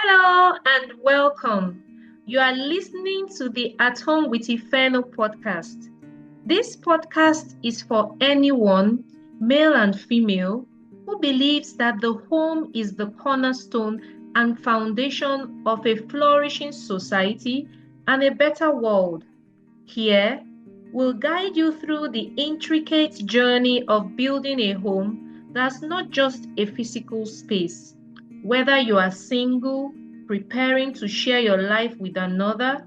Hello and welcome. You are listening to the At Home with Ifeno podcast. This podcast is for anyone, male and female, who believes that the home is the cornerstone and foundation of a flourishing society and a better world. Here, we'll guide you through the intricate journey of building a home that's not just a physical space. Whether you are single, preparing to share your life with another,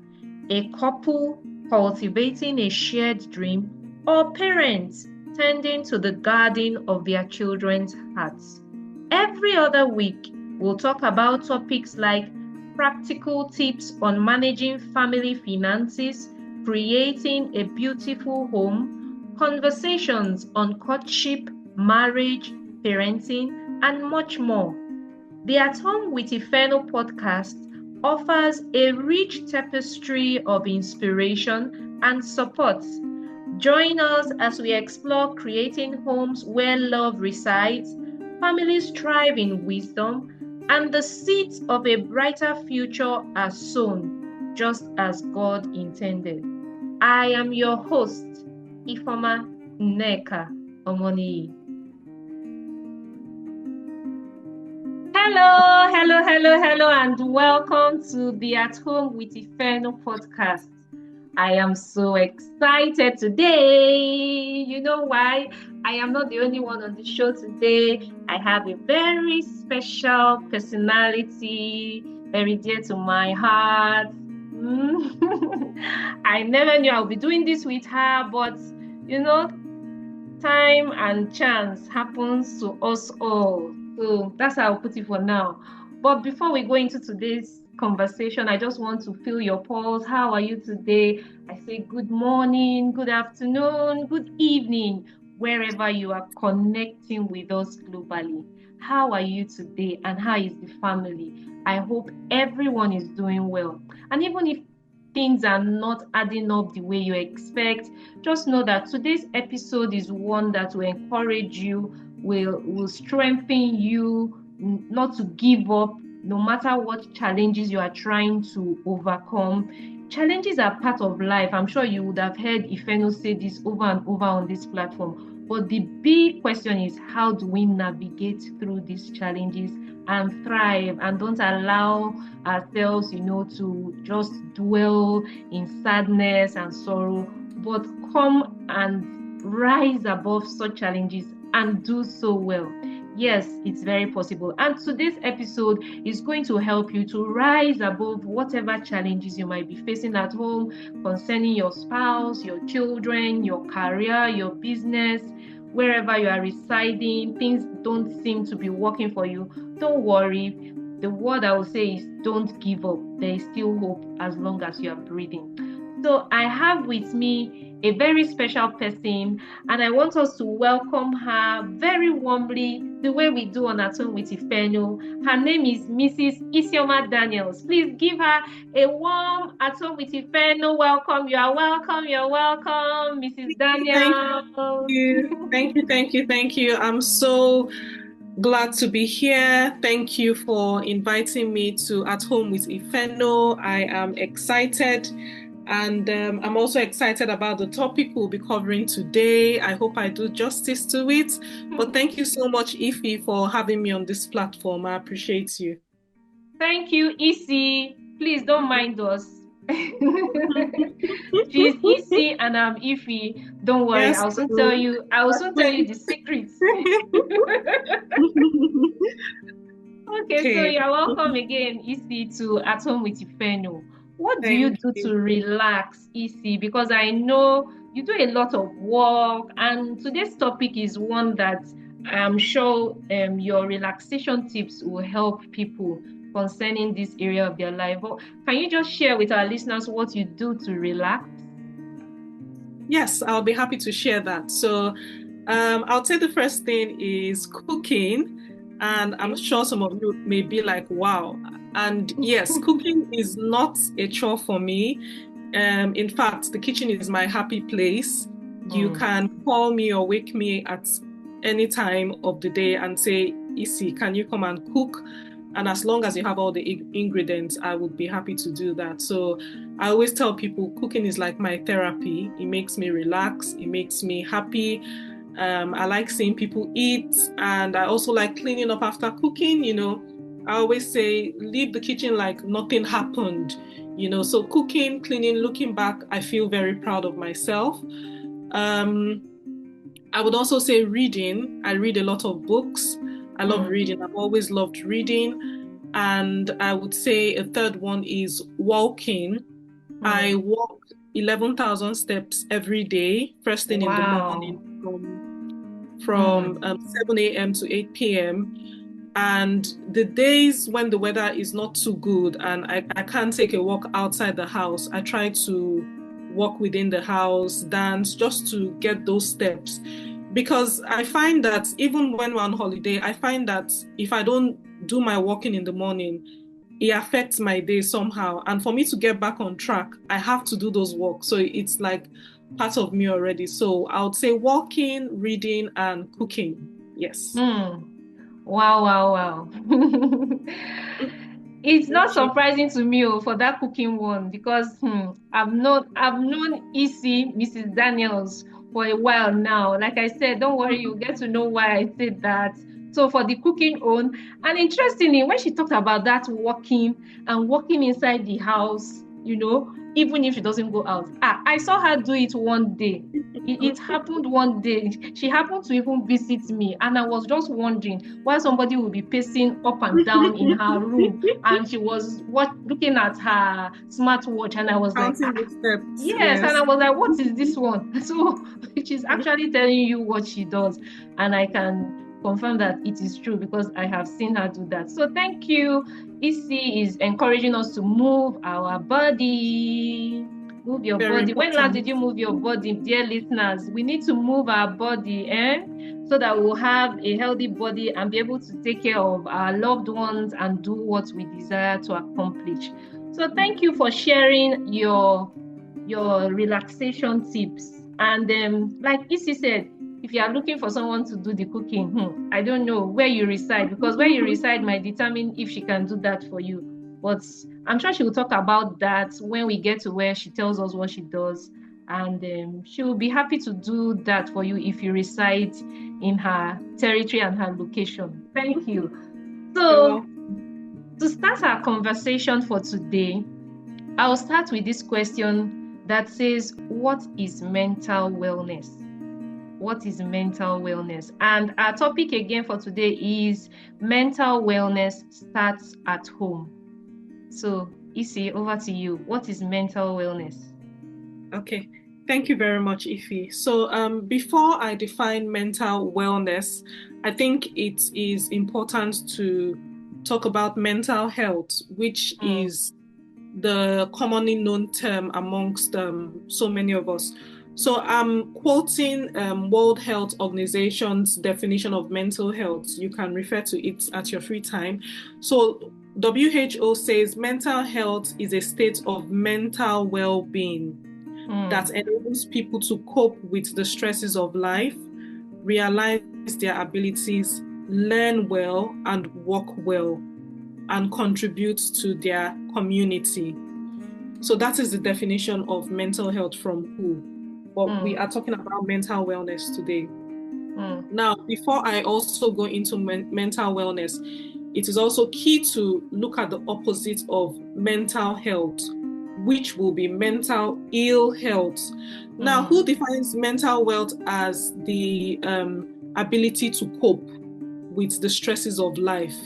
a couple cultivating a shared dream, or parents tending to the garden of their children's hearts. Every other week, we'll talk about topics like practical tips on managing family finances, creating a beautiful home, conversations on courtship, marriage, parenting, and much more. The At Home with Ifeno podcast offers a rich tapestry of inspiration and support. Join us as we explore creating homes where love resides, families thrive in wisdom, and the seeds of a brighter future are sown, just as God intended. I am your host, Isioma Daniels. Hello, and welcome to the At Home with Ifeno podcast. I am so excited today. You know why? I am not the only one on the show today. I have a very special personality, very dear to my heart. I never knew I would be doing this with her, but time and chance happens to us all. So that's how I'll put it for now. But before we go into today's conversation, I just want to feel your pulse. How are you today? I say good morning, good afternoon, good evening, wherever you are connecting with us globally. How are you today and how is the family? I hope everyone is doing well. And even if things are not adding up the way you expect, just know that today's episode is one that will encourage you, will strengthen you not to give up no matter what challenges you are trying to overcome. Challenges are part of life. I'm sure you would have heard Ifeno say this over and over on this platform. But the big question is, how do we navigate through these challenges and thrive and don't allow ourselves, to just dwell in sadness and sorrow, but come and rise above such challenges and do so well. Yes, it's very possible. And today's episode is going to help you to rise above whatever challenges you might be facing at home concerning your spouse, your children, your career, your business, wherever you are residing. Things don't seem to be working for you. Don't worry. The word I will say is don't give up. There is still hope as long as you are breathing. So I have with me a very special person, and I want us to welcome her very warmly, the way we do on At Home with Ifeno. Her name is Mrs. Isioma Daniels. Please give her a warm At Home with Ifeno welcome. You are welcome, Mrs. Daniels. Thank you. I'm so glad to be here. Thank you for inviting me to At Home with Ifeno. I am excited. And I'm also excited about the topic we'll be covering today. I hope I do justice to it. But thank you so much, Ify, for having me on this platform. I appreciate you. Thank you, Isi. Please don't mind us. She's Isi and I'm Ify. Don't worry, Yes, I'll soon tell you the secrets. Okay, so you're welcome again, Isi, to At Home with Ifeno. What do you do to relax, Isi? Because I know you do a lot of work, and today's topic is one that I'm sure your relaxation tips will help people concerning this area of their life. But can you just share with our listeners what you do to relax? Yes, I'll be happy to share that. So I'll say the first thing is cooking. And I'm sure some of you may be like, wow. And yes, cooking is not a chore for me. In fact, the kitchen is my happy place. You can call me or wake me at any time of the day and say, Isi, can you come and cook? And as long as you have all the ingredients, I would be happy to do that. So I always tell people cooking is like my therapy. It makes me relax. It makes me happy. I like seeing people eat, and I also like cleaning up after cooking. I always say, leave the kitchen like nothing happened. So cooking, cleaning, looking back, I feel very proud of myself. I would also say reading. I read a lot of books. I love reading. I've always loved reading. And I would say a third one is walking. I walk 11,000 steps every day, first thing in the morning from 7 a.m. to 8 p.m. And the days when the weather is not too good and I can't take a walk outside the house, I try to walk within the house, dance, just to get those steps. Because I find that even when we're on holiday, I find that if I don't do my walking in the morning, it affects my day somehow. And for me to get back on track, I have to do those walks. So it's like part of me already. So I would say walking, reading, and cooking. Yes. Wow. It's not surprising to me for that cooking one, because I've known Mrs. Daniels for a while now. Like I said, don't worry, you'll get to know why I said that. So for the cooking one, and interestingly, when she talked about that walking inside the house, even if she doesn't go out. I saw her do it one day. It happened one day. She happened to even visit me, and I was just wondering why somebody would be pacing up and down in her room, and she was looking at her smartwatch, and I was counting like, the steps. Yes, and I was like, what is this one? So she's actually telling you what she does, and I can confirm that it is true because I have seen her do that. So thank you. Isi is encouraging us to move our body. Move your body. When last did you move your body, dear listeners? We need to move our body, so that we'll have a healthy body and be able to take care of our loved ones and do what we desire to accomplish. So thank you for sharing your relaxation tips. And like Isi said, if you are looking for someone to do the cooking, I don't know where you reside, because where you reside might determine if she can do that for you. But I'm sure she will talk about that when we get to where she tells us what she does. And she will be happy to do that for you if you reside in her territory and her location. Thank you. So to start our conversation for today, I'll start with this question that says, what is mental wellness? What is mental wellness? And our topic again for today is mental wellness starts at home. So, Isi, over to you. What is mental wellness? Okay. Thank you very much, Ife. So before I define mental wellness, I think it is important to talk about mental health, which is the commonly known term amongst so many of us. So I'm quoting World Health Organization's definition of mental health. You can refer to it at your free time. So WHO says mental health is a state of mental well-being that enables people to cope with the stresses of life, realize their abilities, learn well and work well, and contribute to their community. So that is the definition of mental health from WHO. But we are talking about mental wellness today. Now, before I also go into mental wellness, it is also key to look at the opposite of mental health, which will be mental ill health. Now, who defines mental wealth as the ability to cope with the stresses of life?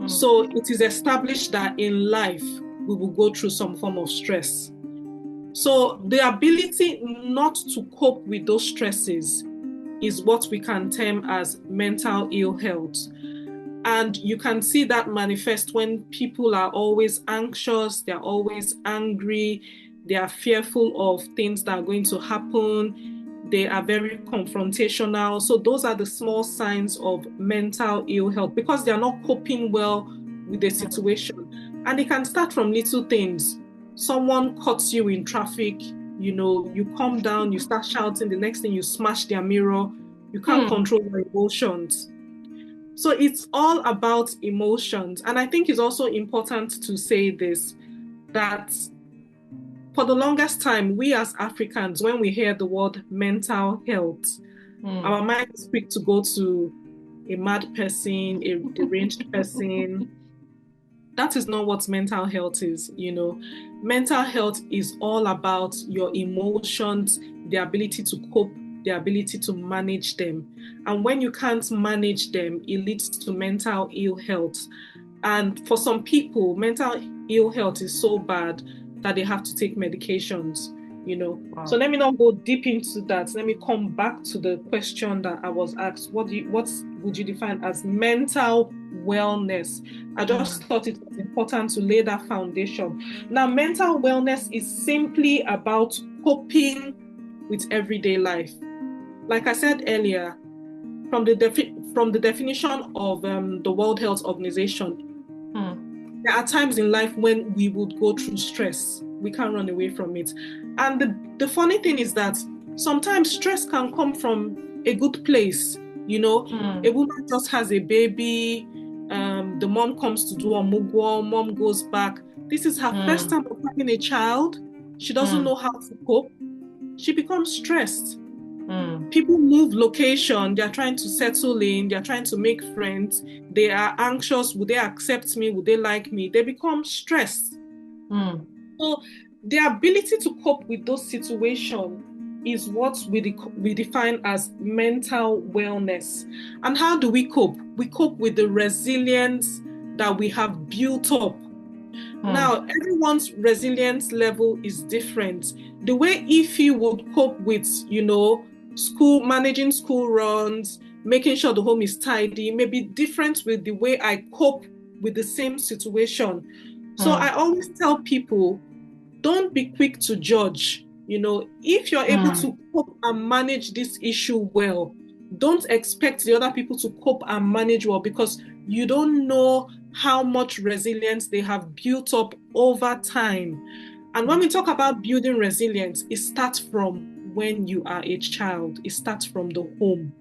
So it is established that in life, we will go through some form of stress. So the ability not to cope with those stresses is what we can term as mental ill health. And you can see that manifest when people are always anxious, they're always angry, they are fearful of things that are going to happen, they are very confrontational. So those are the small signs of mental ill health because they are not coping well with the situation. And it can start from little things. Someone cuts you in traffic, you calm down, you start shouting, the next thing you smash their mirror, you can't control your emotions. So it's all about emotions. And I think it's also important to say this, that for the longest time, we as Africans, when we hear the word mental health, our mind is quick to go to a mad person, a deranged person. That is not what mental health is, you know. Mental health is all about your emotions, the ability to cope, the ability to manage them. And when you can't manage them, it leads to mental ill health. And for some people, mental ill health is so bad that they have to take medications, you know. Wow. So let me not go deep into that. Let me come back to the question that I was asked. What would you define as mental wellness? I just thought it was important to lay that foundation. Now, mental wellness is simply about coping with everyday life. Like I said earlier, from the definition of the World Health Organization, there are times in life when we would go through stress. We can't run away from it. And the funny thing is that sometimes stress can come from a good place. You know, a woman just has a baby, the mom comes to do a mugwo, mom goes back. This is her first time of having a child. She doesn't know how to cope. She becomes stressed. People move location, they're trying to settle in, they're trying to make friends, they are anxious, would they accept me, would they like me? They become stressed. So the ability to cope with those situations is what we define as mental wellness. And how do we cope? We cope with the resilience that we have built up. Now, everyone's resilience level is different. The way Ify would cope with, you know, managing school runs, making sure the home is tidy, may be different with the way I cope with the same situation. So I always tell people, don't be quick to judge. You know, if you're able to cope and manage this issue well, don't expect the other people to cope and manage well, because you don't know how much resilience they have built up over time. And when we talk about building resilience, it starts from when you are a child. It starts from the home.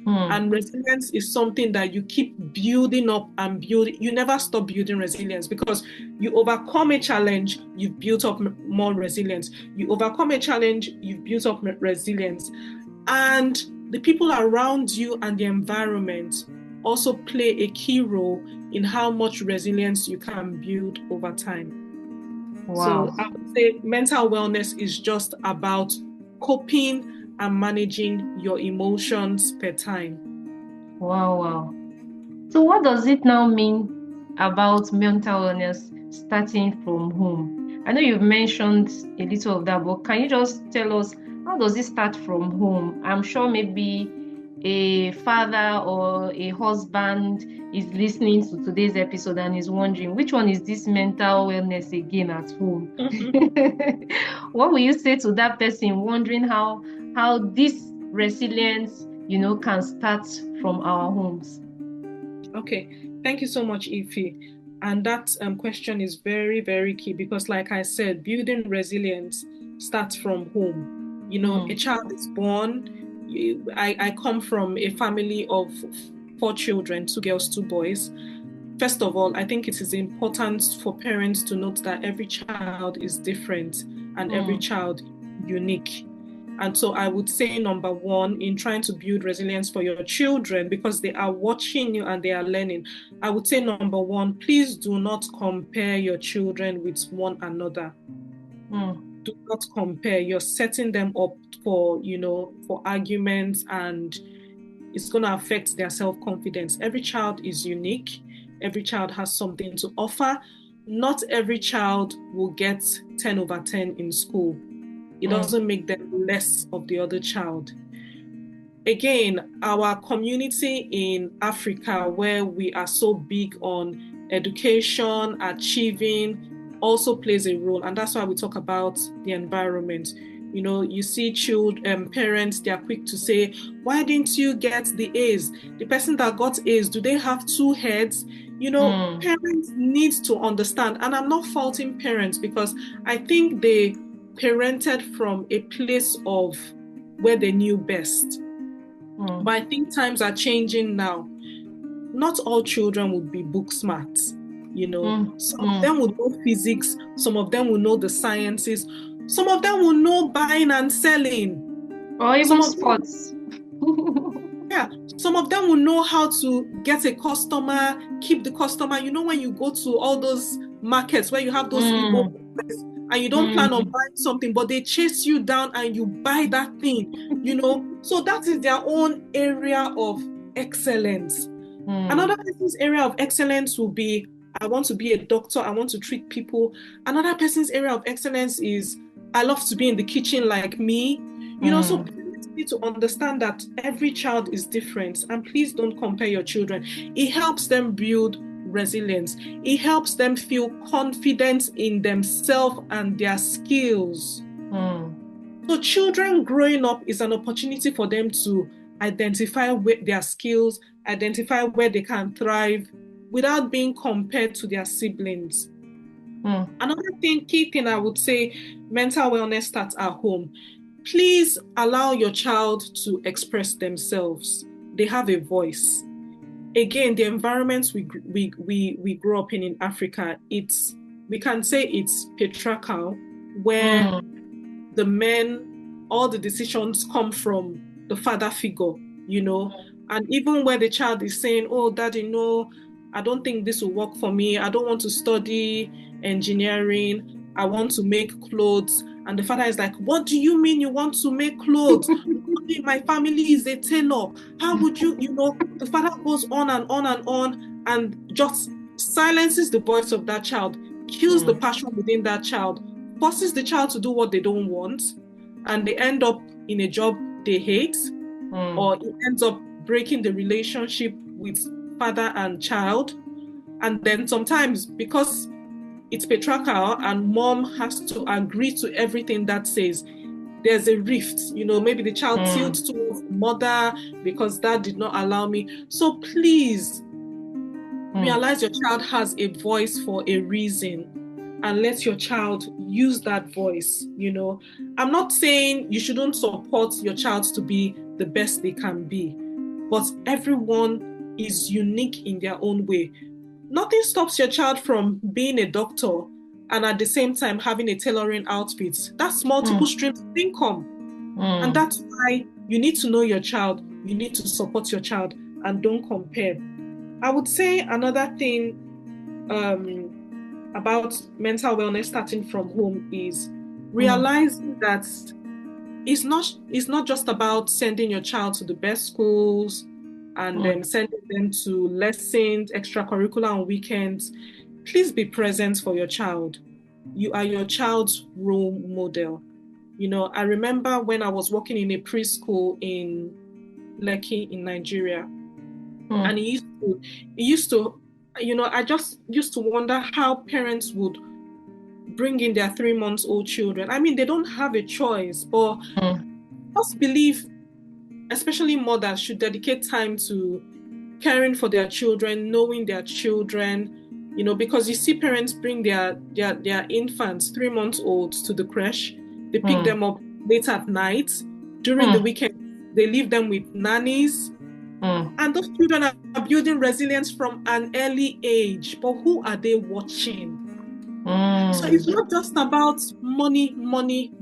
And resilience is something that you keep building up and building. You never stop building resilience, because you overcome a challenge, you've built up more resilience. You overcome a challenge, you've built up resilience. And the people around you and the environment also play a key role in how much resilience you can build over time. Wow. So I would say mental wellness is just about coping and managing your emotions per time. Wow. So what does it now mean about mental wellness starting from home? I know you've mentioned a little of that, but can you just tell us, how does it start from home? I'm sure maybe a father or a husband is listening to today's episode and is wondering, which one is this mental wellness again at home? What will you say to that person wondering how this resilience, you know, can start from our homes? Okay, thank you so much, Ify. And that question is very, very key, because like I said, building resilience starts from home. You know, a child is born. I come from a family of 4 children, 2 girls, 2 boys. First of all, I think it is important for parents to note that every child is different and every child unique. And so I would say, number one, in trying to build resilience for your children, because they are watching you and they are learning, I would say, number one, please do not compare your children with one another. Do not compare. You're setting them up for, you know, for arguments, and it's going to affect their self-confidence. Every child is unique. Every child has something to offer. Not every child will get 10 over 10 in school. It doesn't make them less of the other child. Again, our community in Africa, where we are so big on education, achieving, also plays a role. And that's why we talk about the environment. You know, you see children, parents, they are quick to say, why didn't you get the A's? The person that got A's, do they have 2 heads? You know, parents need to understand. And I'm not faulting parents, because I think they parented from a place of where they knew best. But I think times are changing now. not all children would be book smart. Some of them would know physics, some of them will know the sciences, some of them will know buying and selling, or even sports. Yeah, some of them will know how to get a customer, keep the customer. When you go to all those markets where you have those Igbo and you don't plan on buying something, but they chase you down and you buy that thing, So that is their own area of excellence. Another person's area of excellence will be, I want to be a doctor, I want to treat people. Another person's area of excellence is, I love to be in the kitchen like me. So parents need to understand that every child is different, and please don't compare your children. It helps them build resilience. It helps them feel confident in themselves and their skills. So children growing up is an opportunity for them to identify their skills, identify where they can thrive without being compared to their siblings. Another key thing I would say, mental wellness starts at home. Please allow your child to express themselves. They have a voice. Again, the environments we grow up in Africa, we can say it's patriarchal, where the men, all the decisions come from the father figure, and even where the child is saying, oh, daddy, no, I don't think this will work for me. I don't want to study engineering. I want to make clothes. And the father is like, what do you mean you want to make clothes? My family is a tailor. How would you, the father goes on and on and on and just silences the voice of that child, kills the passion within that child, forces the child to do what they don't want, and they end up in a job they hate, or it ends up breaking the relationship with father and child. And then sometimes, because it's patriarchal and mom has to agree to everything that says, there's a rift. Maybe the child tilts towards mother because dad did not allow me. So please realize your child has a voice for a reason, and let your child use that voice. I'm not saying you shouldn't support your child to be the best they can be, but everyone is unique in their own way. Nothing stops your child from being a doctor and at the same time having a tailoring outfit. That's multiple streams of income. And that's why you need to know your child, you need to support your child, and don't compare. I would say another thing about mental wellness starting from home is realizing that it's not just about sending your child to the best schools and then sending them to lessons, extracurricular on weekends. Please be present for your child. You are your child's role model. I remember when I was working in a preschool in Lekki in Nigeria, and it used to, I just used to wonder how parents would bring in their 3-month-old children. I mean, they don't have a choice, but just believe, especially mothers, should dedicate time to caring for their children, knowing their children, because you see parents bring their infants, 3-month-olds, to the creche. They pick them up late at night. During the weekend, they leave them with nannies. And those children are building resilience from an early age. But who are they watching? So it's not just about money.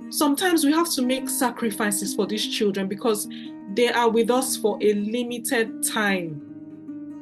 Sometimes we have to make sacrifices for these children because they are with us for a limited time.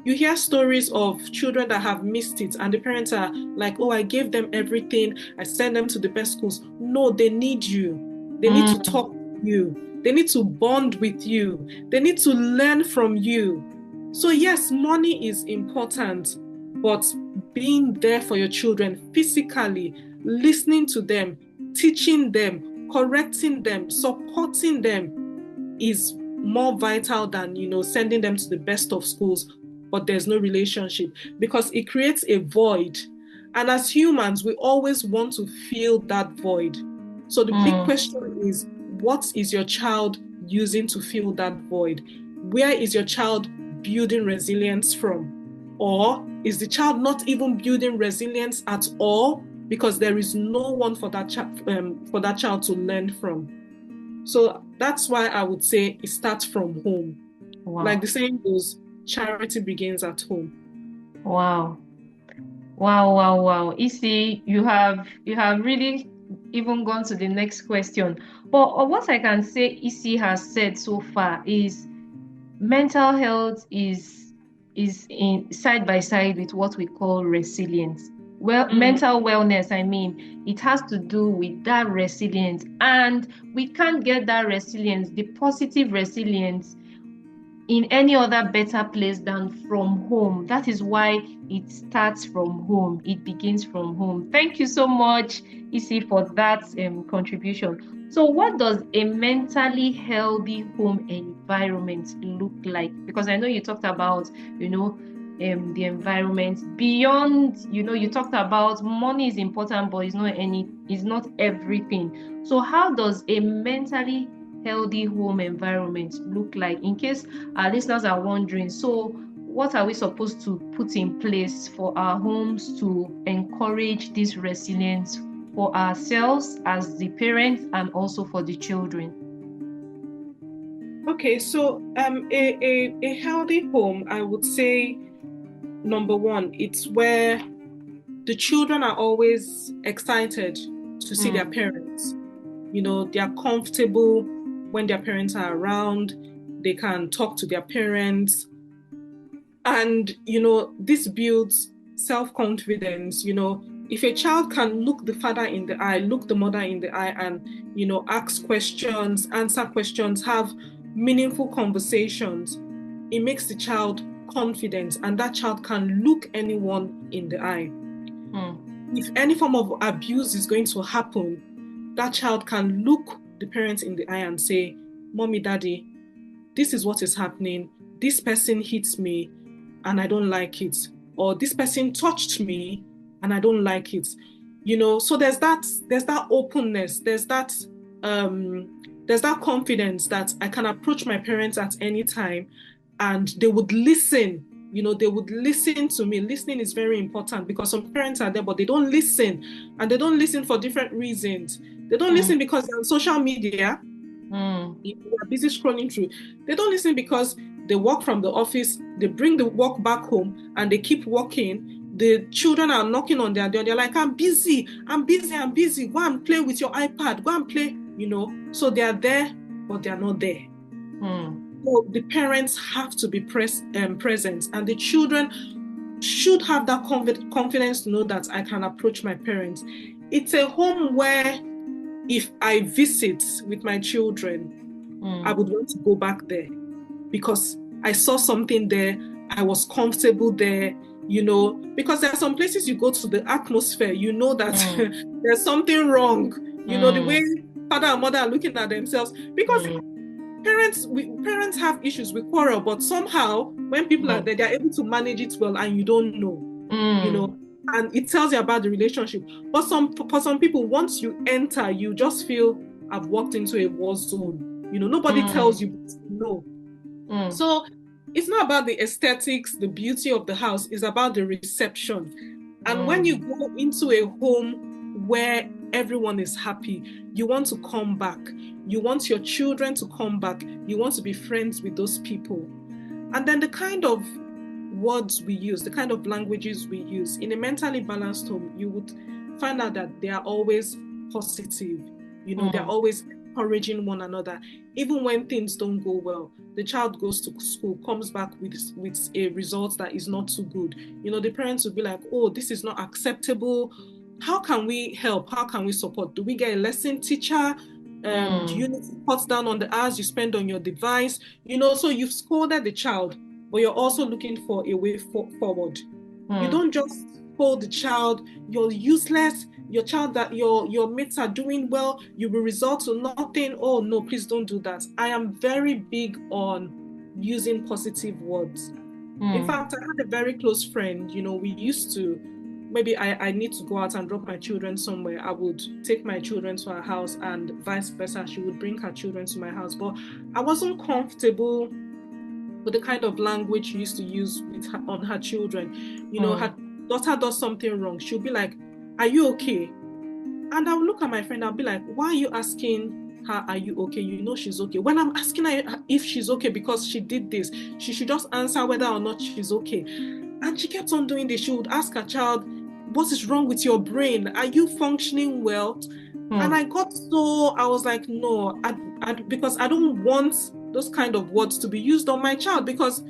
You hear stories of children that have missed it and the parents are like, oh, I gave them everything. I sent them to the best schools. No, they need you. They need to talk to you. They need to bond with you. They need to learn from you. So yes, money is important, but being there for your children physically, listening to them, teaching them, correcting them, supporting them is more vital than, sending them to the best of schools, but there's no relationship, because it creates a void. And as humans, we always want to fill that void. So the big question is, what is your child using to fill that void? Where is your child building resilience from? Or is the child not even building resilience at all because there is no one for that child to learn from? So that's why I would say it starts from home. Wow. Like the saying goes, charity begins at home. Wow. Wow, wow, wow. Isi, you have really even gone to the next question. But what I can say Isi has said so far is mental health is in side by side with what we call resilience. Well, Mm. mental wellness, I mean, it has to do with that resilience, and we can't get that resilience, the positive resilience, in any other better place than from home. That is why it starts from home. It begins from home. Thank you so much, Isi, for that contribution. So, what does a mentally healthy home environment look like? Because I know you talked about, the environment beyond. You talked about money is important, but it's not everything. So, how does a mentally healthy home environment look like, in case our listeners are wondering? So, what are we supposed to put in place for our homes to encourage this resilience for ourselves as the parents and also for the children? Okay, so a healthy home, I would say, number one, it's where the children are always excited to see their Mm, parents. They are comfortable when their parents are around. They can talk to their parents. And, this builds self-confidence. If a child can look the father in the eye, look the mother in the eye, and, ask questions, answer questions, have meaningful conversations, it makes the child confident, and that child can look anyone in the eye. If any form of abuse is going to happen, that child can look the parents in the eye and say, Mommy, Daddy, this is what is happening. This person hits me and I don't like it. Or this person touched me and I don't like it. So there's that openness, there's that confidence that I can approach my parents at any time and they would listen. They would listen to me. Listening is very important because some parents are there, but they don't listen. And they don't listen for different reasons. They don't listen mm, because they're on social media. mm, If they are busy scrolling through. They don't listen because they work from the office, they bring the work back home, and they keep working. The children are knocking on their door. They're like, I'm busy, I'm busy, I'm busy. Go and play with your iPad. Go and play, So they are there, but they are not there. mm, So the parents have to be present, and the children should have that confidence to know that I can approach my parents. It's a home where if I visit with my children, I would mm, want to go back there because I saw something there. I was comfortable there, because there are some places you go to, the atmosphere, that mm, there's something wrong, the way mm, father and mother are looking at themselves. Because mm, parents have issues, we quarrel, but somehow when people are mm, there, they're able to manage it well and you don't know, you know, mm, and it tells you about the relationship. But for some people, once you enter, you just feel I've walked into a war zone. Nobody tells you, mm, but you know. mm, So it's not about the aesthetics, the beauty of the house, it's about the reception. And when you mm, go into a home where everyone is happy, you want to come back. You want your children to come back. You want to be friends with those people. And then the kind of words we use, the kind of languages we use in a mentally balanced home, you would find out that they are always positive. They're mm, always encouraging one another. Even when things don't go well, the child goes to school, comes back with a result that is not too good. The parents will be like, oh, this is not acceptable. How can we help? How can we support? Do we get a lesson teacher? Do you mm, need to cut down on the hours you spend on your device? So you've scolded the child, but you're also looking for a way forward. You mm, don't just scold the child, you're useless, your child, that your mates are doing well, you will result to nothing. Oh no, please don't do that. I am very big on using positive words. In mm, fact, I had a very close friend, we used to, maybe I need to go out and drop my children somewhere. I would take my children to her house and vice versa. She would bring her children to my house. But I wasn't comfortable with the kind of language she used to use on her children. Her mm, daughter does something wrong. She'll be like, are you okay? And I'll look at my friend, I'll be like, why are you asking her, are you okay? You know she's okay. When I'm asking her if she's okay because she did this, she should just answer whether or not she's okay. And she kept on doing this. She would ask her child, what is wrong with your brain? Are you functioning well? And I was like, no, because I don't want those kind of words to be used on my child, because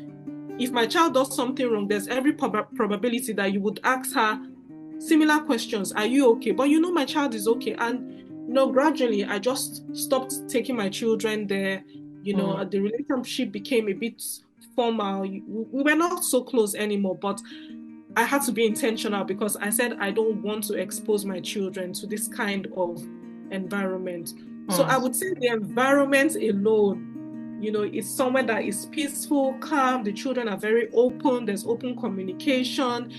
if my child does something wrong, there's every probability that you would ask her similar questions. Are you okay? But you know my child is okay. And gradually I just stopped taking my children there. The relationship became a bit formal. We were not so close anymore, but I had to be intentional, because I said I don't want to expose my children to this kind of environment. So I would say the environment alone, it's somewhere that is peaceful, calm. The children are very open. There's open communication,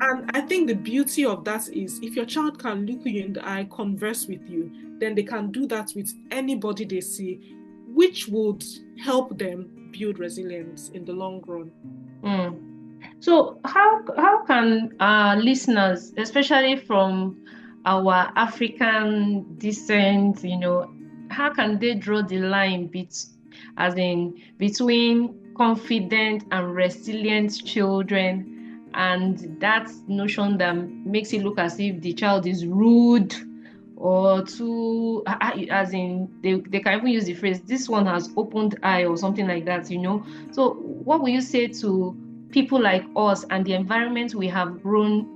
And I think the beauty of that is, if your child can look you in the eye, converse with you, then they can do that with anybody they see, which would help them build resilience in the long run. So how can listeners, especially from our African descent, how can they draw the line between confident and resilient children, and that notion that makes it look as if the child is rude or too, as in they can even use the phrase, this one has opened eye or something like that, So what will you say to people like us and the environment we have grown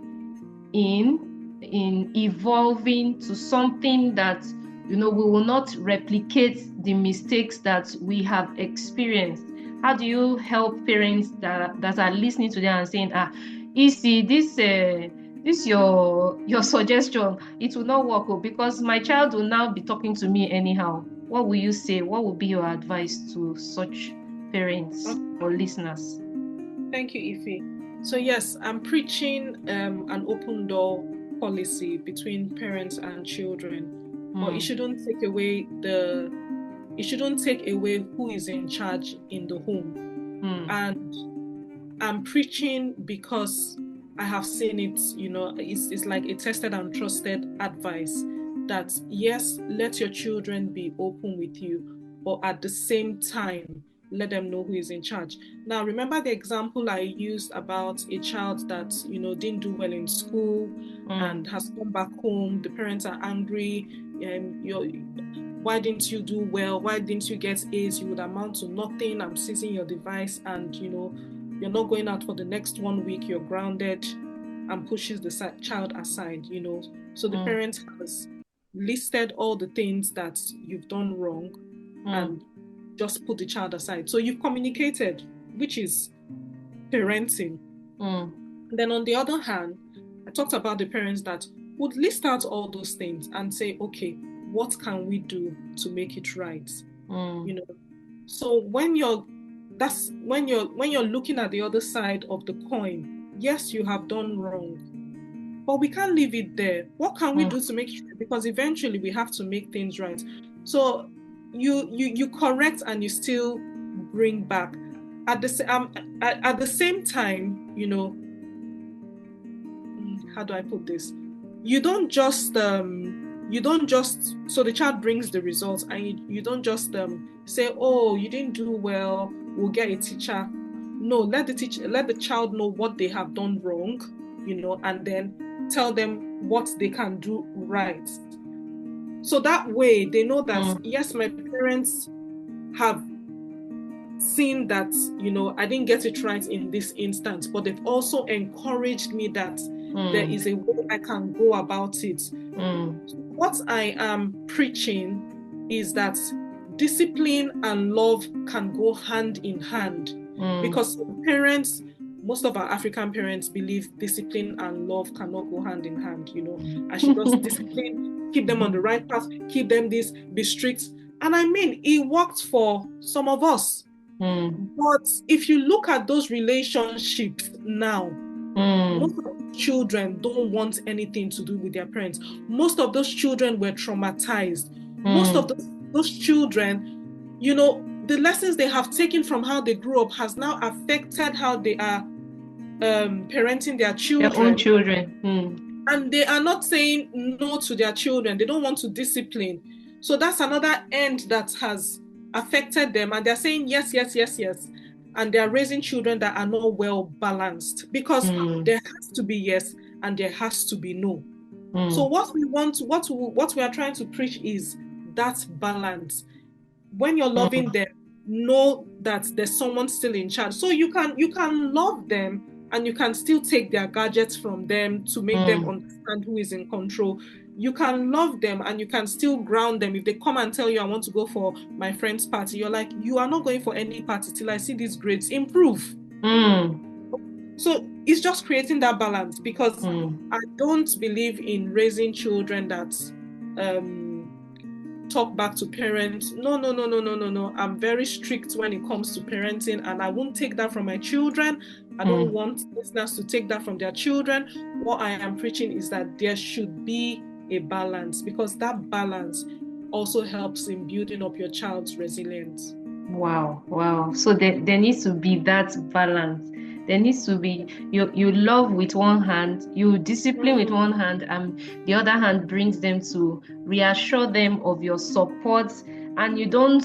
in evolving to something that we will not replicate the mistakes that we have experienced? How do you help parents that are listening to them and saying, Isi, this your suggestion, it will not work, because my child will now be talking to me anyhow? What will you say? What will be your advice to such parents or listeners? Thank you, Ife. So yes, I'm preaching an open door policy between parents and children, but it shouldn't take away who is in charge in the home. And I'm preaching because I have seen it. It's like a tested and trusted advice that yes, let your children be open with you, but at the same time, let them know who is in charge. Now, remember the example I used about a child that, didn't do well in school and has come back home. The parents are angry. Why didn't you do well? Why didn't you get A's? You would amount to nothing. I'm seizing your device, and, you're not going out for the next 1 week. You're grounded, and pushes the child aside, So the parent has listed all the things that you've done wrong and just put the child aside. So you've communicated, which is parenting. Then on the other hand, I talked about the parents that would list out all those things and say, okay, what can we do to make it right? So when you're looking at the other side of the coin, yes, you have done wrong, but we can't leave it there. What can we do to make it right? Because eventually we have to make things right. So you correct and you still bring back at the same time. How do I put this? You don't just so the child brings the results, and you don't just say, oh, you didn't do well, we'll get a teacher. No, let the child know what they have done wrong, and then tell them what they can do right. So that way they know that, yes, my parents have seen that, I didn't get it right in this instance, but they've also encouraged me that there is a way I can go about it. What I am preaching is that discipline and love can go hand in hand, because parents, most of our African parents, believe discipline and love cannot go hand in hand. I should just discipline, keep them on the right path, keep them this, be strict. And I mean, it worked for some of us. But if you look at those relationships now, most of the children don't want anything to do with their parents. Most of those children were traumatized. Most of those children, the lessons they have taken from how they grew up has now affected how they are parenting their children. Their own children. And they are not saying no to their children. They don't want to discipline. So that's another end that has affected them. And they're saying yes, yes, yes, yes. And they're raising children that are not well balanced, because there has to be yes and there has to be no. So what we are trying to preach is that balance. When you're loving them, know that there's someone still in charge. So you can love them, and you can still take their gadgets from them to make them understand who is in control. You can love them, and you can still ground them. If they come and tell you, I want to go for my friend's party, you're like, you are not going for any party till I see these grades improve. So it's just creating that balance, because I don't believe in raising children that talk back to parents. No. I'm very strict when it comes to parenting, and I won't take that from my children. I don't want listeners to take that from their children. What I am preaching is that there should be a balance, because that balance also helps in building up your child's resilience. Wow. So there needs to be that balance. There needs to be, you love with one hand, you discipline with one hand, and the other hand brings them to reassure them of your support, and you don't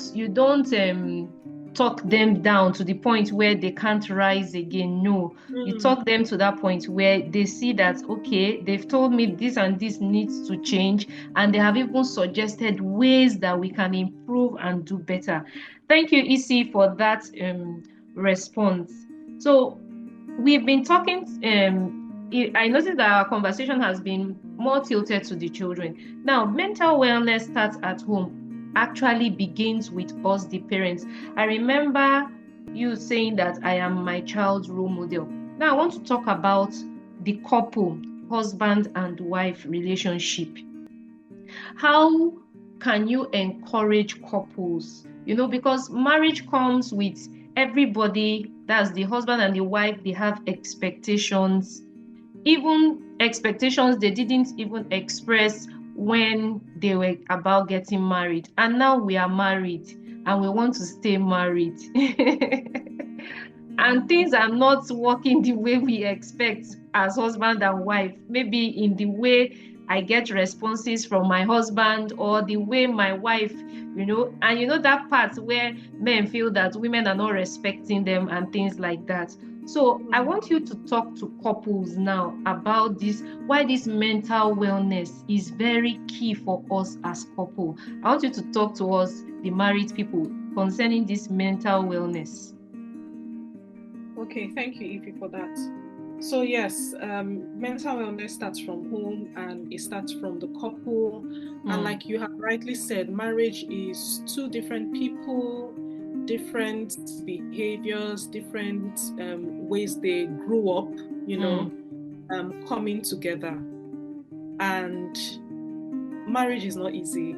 talk them down to the point where they can't rise again. No, you talk them to that point where they see that, okay, they've told me this and this needs to change, and they have even suggested ways that we can improve and do better. Thank you, Isi, for that response. So we've been talking, I noticed that our conversation has been more tilted to the children. Now, mental wellness starts at home, actually begins with us, the parents. I remember you saying that I am my child's role model. Now, I want to talk about the couple, husband and wife relationship. How can you encourage couples? Because marriage comes with everybody, that's the husband and the wife, they have expectations, even expectations they didn't even express when they were about getting married. And now we are married and we want to stay married. And things are not working the way we expect as husband and wife, maybe in the way I get responses from my husband, or the way my wife, and that part where men feel that women are not respecting them and things like that. So I want you to talk to couples now about this, why this mental wellness is very key for us as couple. I want you to talk to us, the married people, concerning this mental wellness. Okay, thank you, Ify, for that. So yes, mental wellness starts from home, and it starts from the couple. And like you have rightly said, marriage is two different people, different behaviors, different ways they grew up, coming together. And marriage is not easy.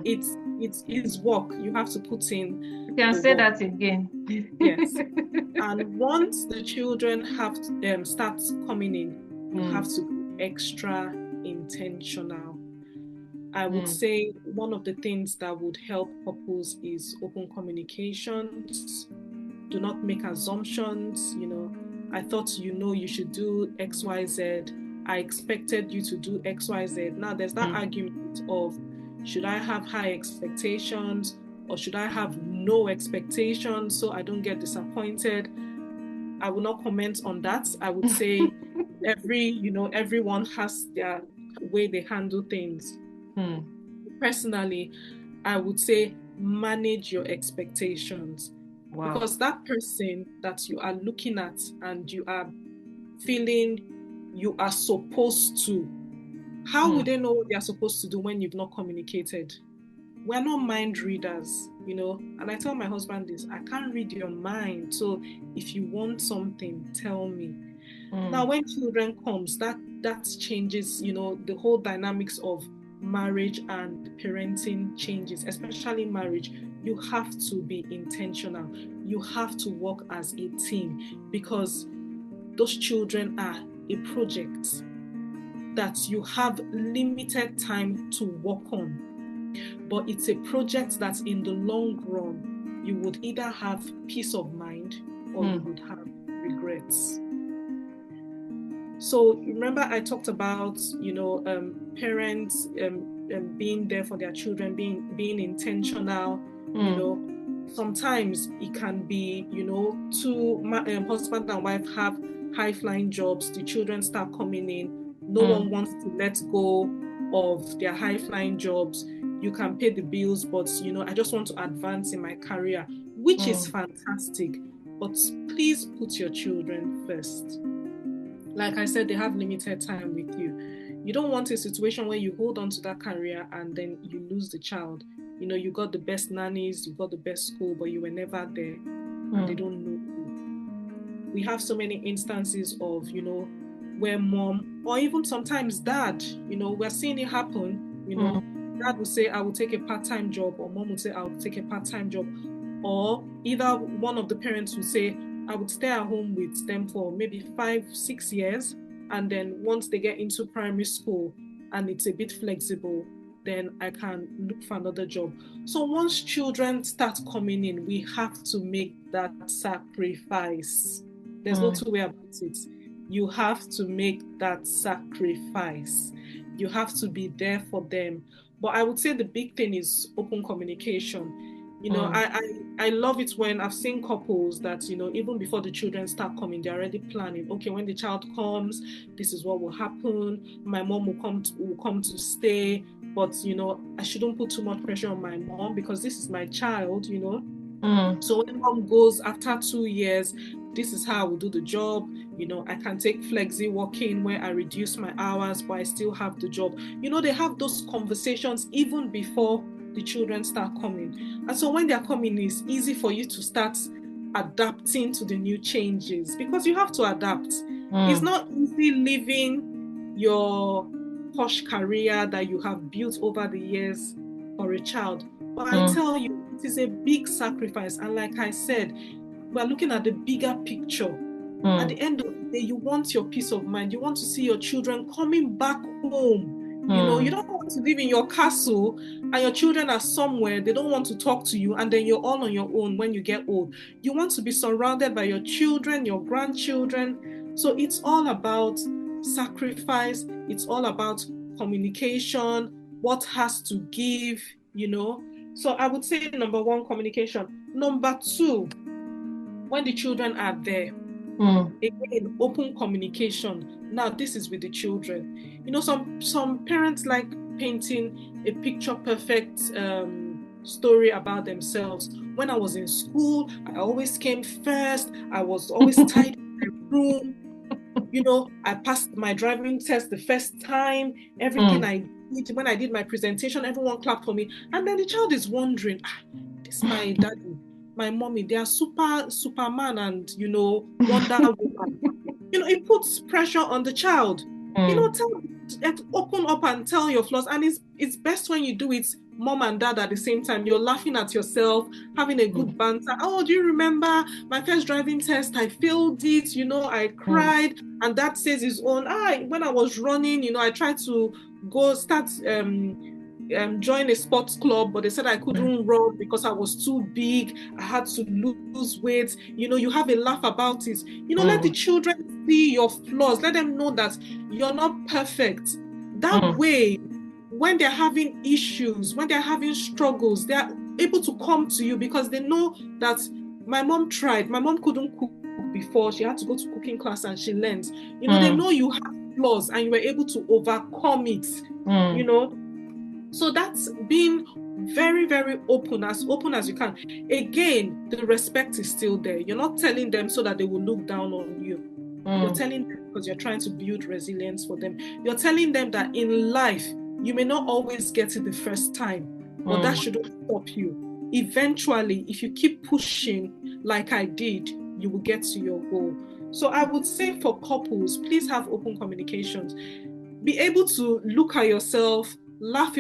It's work. You have to put in. You can say that again. Yes. And once the children have to, start coming in, you have to be extra intentional. I would say one of the things that would help couples is open communications. Do not make assumptions. I thought you should do X, Y, Z. I expected you to do X, Y, Z. Now there's that argument of, should I have high expectations, or should I have no expectations so I don't get disappointed? I will not comment on that. I would say everyone has their way they handle things. Personally, I would say manage your expectations. Wow. Because that person that you are looking at and you are feeling you are supposed to, how would they know what they are supposed to do when you've not communicated? We're not mind readers, and I tell my husband this, I can't read your mind. So if you want something, tell me. Now, when children comes, that changes, the whole dynamics of marriage and parenting changes, especially marriage. You have to be intentional. You have to work as a team, because those children are a project that you have limited time to work on. But it's a project that in the long run, you would either have peace of mind or you would have regrets. So remember I talked about, parents being there for their children, being intentional. You know, sometimes it can be, two husband and wife have high-flying jobs. The children start coming in. No one wants to let go of their high-flying jobs. You can pay the bills, but I just want to advance in my career, which is fantastic. But please put your children first. Like I said, they have limited time with you. You don't want a situation where you hold on to that career and then you lose the child. You got the best nannies, you got the best school, but you were never there, and they don't know you. We have so many instances of, where mom, or even sometimes dad, we're seeing it happen. Dad will say, I will take a part-time job, or mom will say, I will take a part-time job. Or either one of the parents will say, I would stay at home with them for maybe 5-6 years. And then once they get into primary school and it's a bit flexible, then I can look for another job. So once children start coming in, we have to make that sacrifice. There's no two way about it. You have to make that sacrifice. You have to be there for them. But I would say the big thing is open communication. I love it when I've seen couples that, even before the children start coming, they're already planning. Okay, when the child comes, this is what will happen. My mom will come to stay. But, I shouldn't put too much pressure on my mom because this is my child, So when mom goes after 2 years, this is how I will do the job. I can take flexi working where I reduce my hours, but I still have the job. They have those conversations even before the children start coming. And so when they're coming, it's easy for you to start adapting to the new changes because you have to adapt. It's not easy leaving your posh career that you have built over the years for a child. But I tell you, it is a big sacrifice. And like I said, we're looking at the bigger picture. At the end of the day, you want your peace of mind. You want to see your children coming back home. You don't want to live in your castle and your children are somewhere. They don't want to talk to you. And then you're all on your own when you get old. You want to be surrounded by your children, your grandchildren. So it's all about sacrifice. It's all about communication, what has to give, So I would say number one, communication. Number two, when the children are there, again, open communication. Now, this is with the children. Some parents like painting a picture perfect story about themselves. When I was in school, I always came first. I was always tidy in my room. I passed my driving test the first time. Everything I did, when I did my presentation, everyone clapped for me. And then the child is wondering, this is my daddy, my mommy, they are Superman and, Wonder Woman. It puts pressure on the child. Open up and tell your flaws. And it's best when you do it, mom and dad at the same time. You're laughing at yourself, having a good banter. Oh, do you remember my first driving test? I failed it, I cried. And dad says his own. When I was running, I tried to go start join a sports club, but they said I couldn't run because I was too big. I had to lose weight. You have a laugh about it. Let the children see your flaws. Let them know that you're not perfect. That way, when they're having issues, when they're having struggles, they're able to come to you because they know that my mom tried. My mom couldn't cook before. She had to go to cooking class and she learned. They know you have flaws and you were able to overcome it, So that's being very, very open as you can. Again, the respect is still there. You're not telling them so that they will look down on you. You're telling them because you're trying to build resilience for them. You're telling them that in life, you may not always get it the first time, but that shouldn't stop you. Eventually, if you keep pushing like I did, you will get to your goal. So I would say for couples, please have open communications. Be able to look at yourself, laugh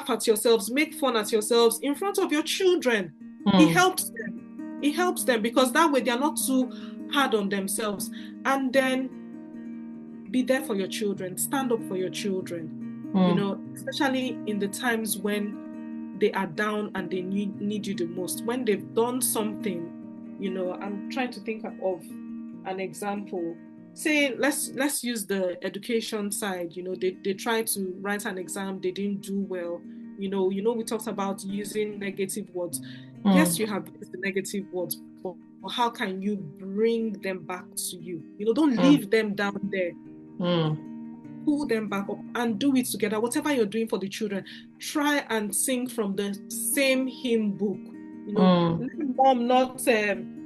at yourselves, make fun at yourselves in front of your children. It helps them. It helps them because that way they are not too hard on themselves. And then be there for your children. Stand up for your children. Especially in the times when they are down and they need you the most. When they've done something, I'm trying to think of an example. say let's use the education side. They try to write an exam, they didn't do well. We talked about using negative words. Yes, you have used the negative words, but how can you bring them back to you? Don't leave them down there. Pull them back up and do it together. Whatever you're doing for the children, try and sing from the same hymn book.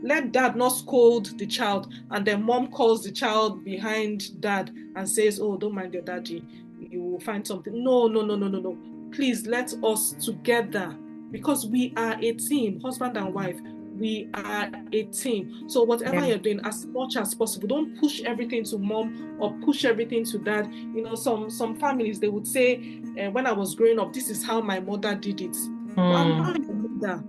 Let dad not scold the child, and then mom calls the child behind dad and says, "Oh, don't mind your daddy, you will find something." No, no, no, no, no, no. Please let us together, because we are a team, husband and wife. We are a team. So whatever you're doing, as much as possible, don't push everything to mom or push everything to dad. Some families, they would say, when I was growing up, this is how my mother did it. But I'm not your mother.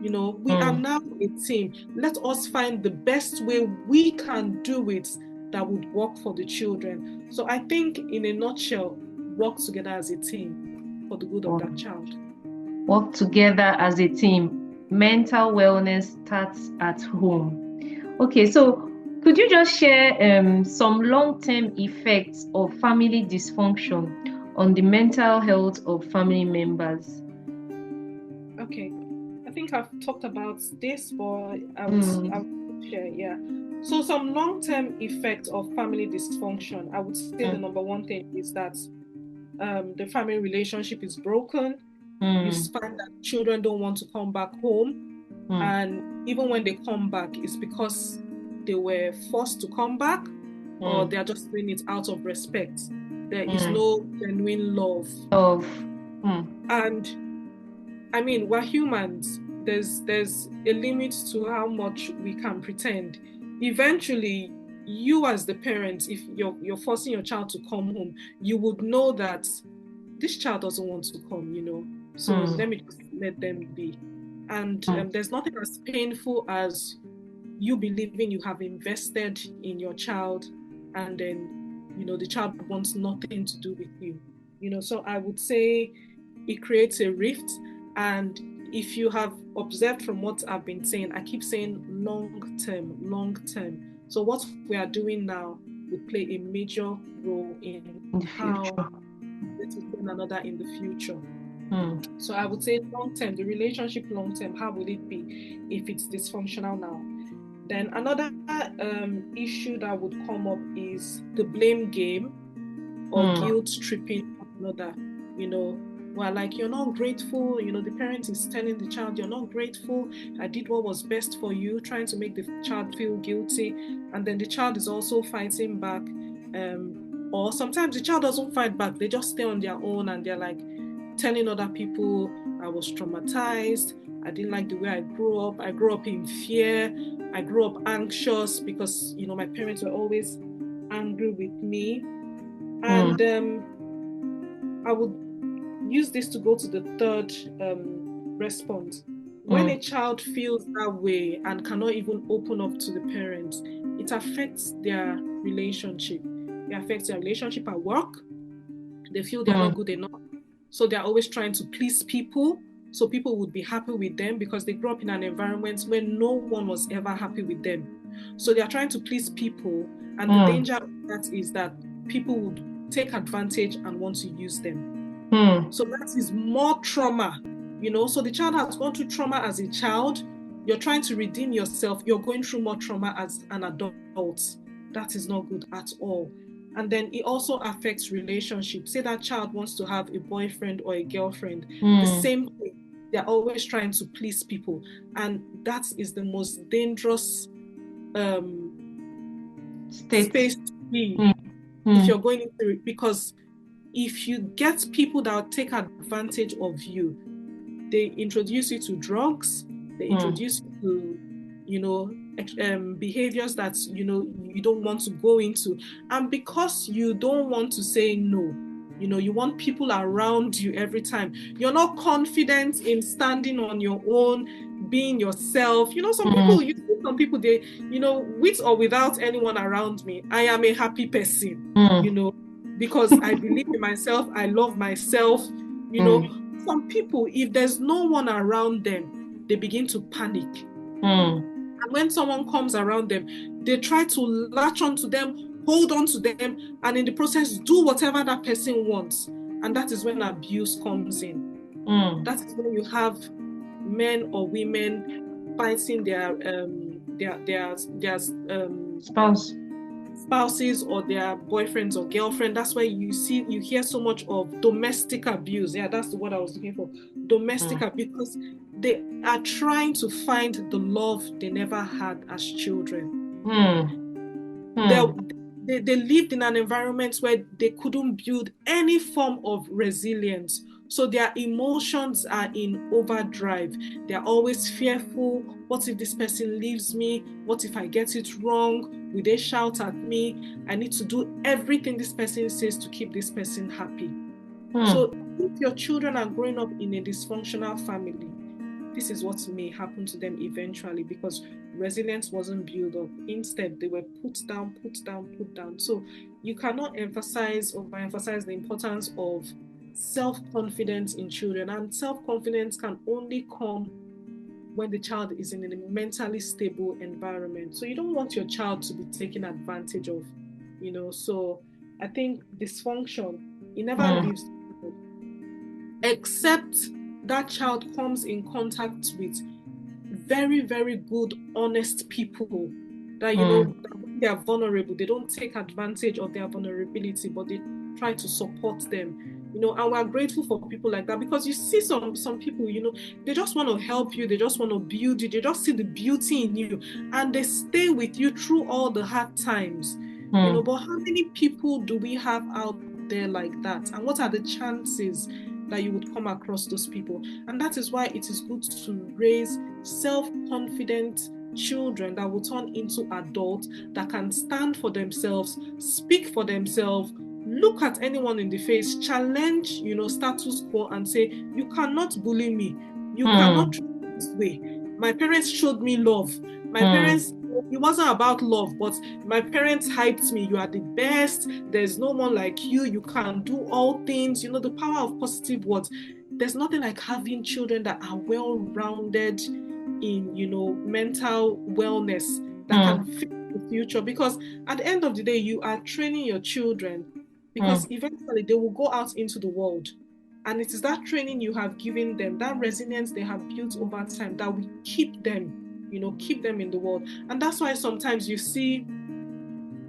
We are now a team. Let us find the best way we can do it that would work for the children. So I think, in a nutshell, work together as a team for the good of that child. Work together as a team. Mental wellness starts at home. Okay, so could you just share some long-term effects of family dysfunction on the mental health of family members? Okay, I think I've talked about this, but I would share, yeah. So some long-term effects of family dysfunction, I would say the number one thing is that the family relationship is broken. You find that children don't want to come back home. And even when they come back, it's because they were forced to come back, or they're just doing it out of respect. There is no genuine love. And I mean, we're humans. There's a limit to how much we can pretend. Eventually, you as the parent, if you're forcing your child to come home, you would know that this child doesn't want to come, so let me just let them be. And there's nothing as painful as you believing you have invested in your child, and then the child wants nothing to do with you. So I would say it creates a rift. And if you have observed from what I've been saying, I keep saying long term. So what we are doing now would play a major role in how this is one another in the future. So I would say long term, the relationship long term, how will it be if it's dysfunctional now? Then another issue that would come up is the blame game or guilt tripping another. Well, like, you're not grateful, the parent is telling the child, you're not grateful, I did what was best for you, trying to make the child feel guilty, and then the child is also fighting back, or sometimes the child doesn't fight back, they just stay on their own, and they're like telling other people, I was traumatized, I didn't like the way I grew up in fear, I grew up anxious because my parents were always angry with me. And I would use this to go to the third response. When a child feels that way and cannot even open up to the parents, it affects their relationship. It affects their relationship at work. They feel they're not good enough. So they're always trying to please people. So people would be happy with them because they grew up in an environment where no one was ever happy with them. So they're trying to please people. And the danger of that is that people would take advantage and want to use them. So that is more trauma, so the child has gone through trauma as a child. You're trying to redeem yourself. You're going through more trauma as an adult. That is not good at all. And then it also affects relationships. Say that child wants to have a boyfriend or a girlfriend. The same thing. They're always trying to please people. And that is the most dangerous space to be if you're going into it, because if you get people that take advantage of you, they introduce you to drugs, they introduce you to, behaviors that, you don't want to go into. And because you don't want to say no, you want people around you every time. You're not confident in standing on your own, being yourself. Some people, they, with or without anyone around me, I am a happy person, because I believe in myself, I love myself. Some people, if there's no one around them, they begin to panic. And when someone comes around them, they try to latch onto them, hold on to them, and in the process, do whatever that person wants. And that is when abuse comes in. That is when you have men or women fighting their spouses or their boyfriends or girlfriend. That's why you hear so much of domestic abuse. Yeah, that's the word I was looking for. Domestic abuse, because they are trying to find the love they never had as children. They lived in an environment where they couldn't build any form of resilience. So their emotions are in overdrive. They're always fearful. What if this person leaves me? What if I get it wrong? Will they shout at me? I need to do everything this person says to keep this person happy. So if your children are growing up in a dysfunctional family, this is what may happen to them eventually, because resilience wasn't built up. Instead, they were put down, put down, put down. So you cannot overemphasize the importance of self-confidence in children. And self-confidence can only come when the child is in a mentally stable environment. So you don't want your child to be taken advantage of, So I think dysfunction, it never leaves people, except that child comes in contact with very, very good, honest people that, that they are vulnerable. They don't take advantage of their vulnerability, but they try to support them. And we're grateful for people like that, because you see some people, they just want to help you. They just want to build you. They just see the beauty in you, and they stay with you through all the hard times. But how many people do we have out there like that? And what are the chances that you would come across those people? And that is why it is good to raise self-confident children that will turn into adults that can stand for themselves, speak for themselves, look at anyone in the face, challenge, status quo, and say, you cannot bully me. You cannot treat me this way. My parents showed me love. My parents, it wasn't about love, but my parents hyped me. You are the best. There's no one like you. You can do all things. The power of positive words. There's nothing like having children that are well-rounded in, mental wellness that can fit the future. Because at the end of the day, you are training your children, because eventually they will go out into the world. And it is that training you have given them, that resilience they have built over time, that will keep them, keep them in the world. And that's why sometimes you see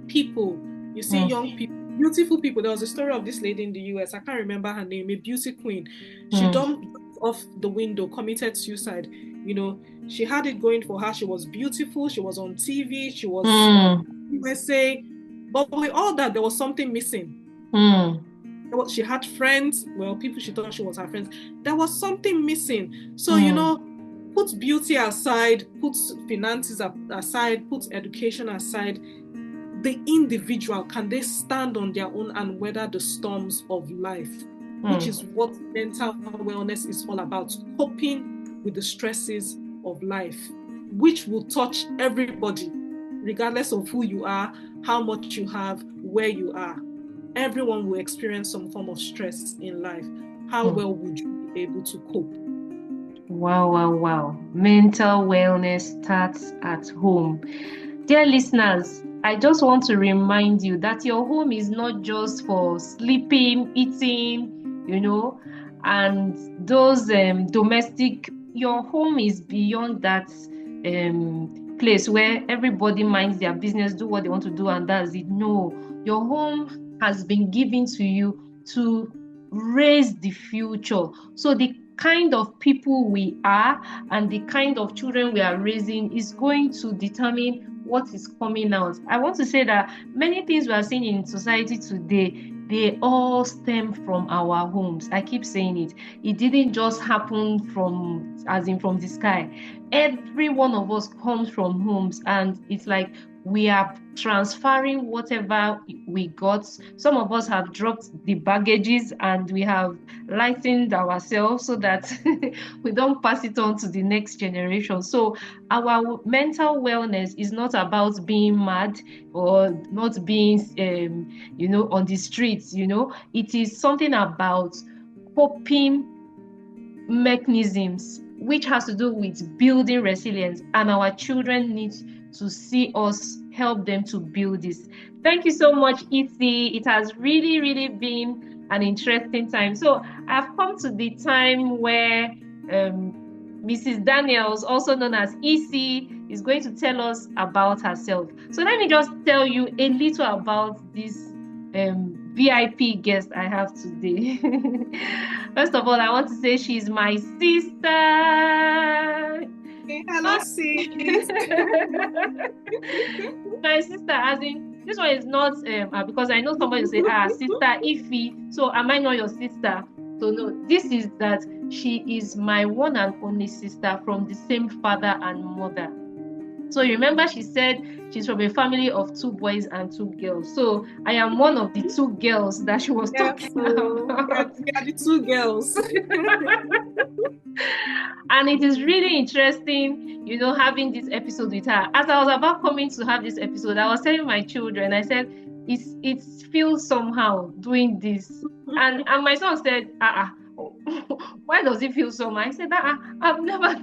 people, young people, beautiful people. There was a story of this lady in the US. I can't remember her name, a beauty queen. She jumped off the window, committed suicide. She had it going for her. She was beautiful. She was on TV. She was USA. But with all that, there was something missing. She had friends. Well, people she thought she was her friends. There was something missing. So, put beauty aside, put finances aside, put education aside. The individual, can they stand on their own and weather the storms of life? Which is what mental wellness is all about. Coping with the stresses of life, which will touch everybody, regardless of who you are, how much you have, where you are. Everyone will experience some form of stress in life. How well would you be able to cope? Wow. Mental wellness starts at home. Dear listeners, I just want to remind you that your home is not just for sleeping, eating, and those domestic. Your home is beyond that place where everybody minds their business, do what they want to do, and that's it. No, your home has been given to you to raise the future. So the kind of people we are and the kind of children we are raising is going to determine what is coming out. I want to say that many things we are seeing in society today, they all stem from our homes. I keep saying it. It didn't just happen from the sky. Every one of us comes from homes, and it's like we are transferring whatever we got. Some of us have dropped the baggages and we have lightened ourselves so that we don't pass it on to the next generation. So our mental wellness is not about being mad or not being on the streets. It is something about coping mechanisms which has to do with building resilience, and our children need to see us help them to build this. Thank you so much, Isi. It has really, really been an interesting time. So I've come to the time where Mrs. Daniels, also known as Isi, is going to tell us about herself. So let me just tell you a little about this VIP guest I have today. First of all, I want to say she's my sister. Hey, hello, sis. My sister, as in, this one is not because I know somebody will say, sister Ify. So am I not your sister? So no, this is that she is my one and only sister from the same father and mother. So remember, she said she's from a family of 2 boys and 2 girls. So I am one of the 2 girls that she was talking about. We are the 2 girls. And it is really interesting, having this episode with her. As I was about coming to have this episode, I was telling my children, I said, it feels somehow doing this. And my son said, why does it feel so much? I said, I've never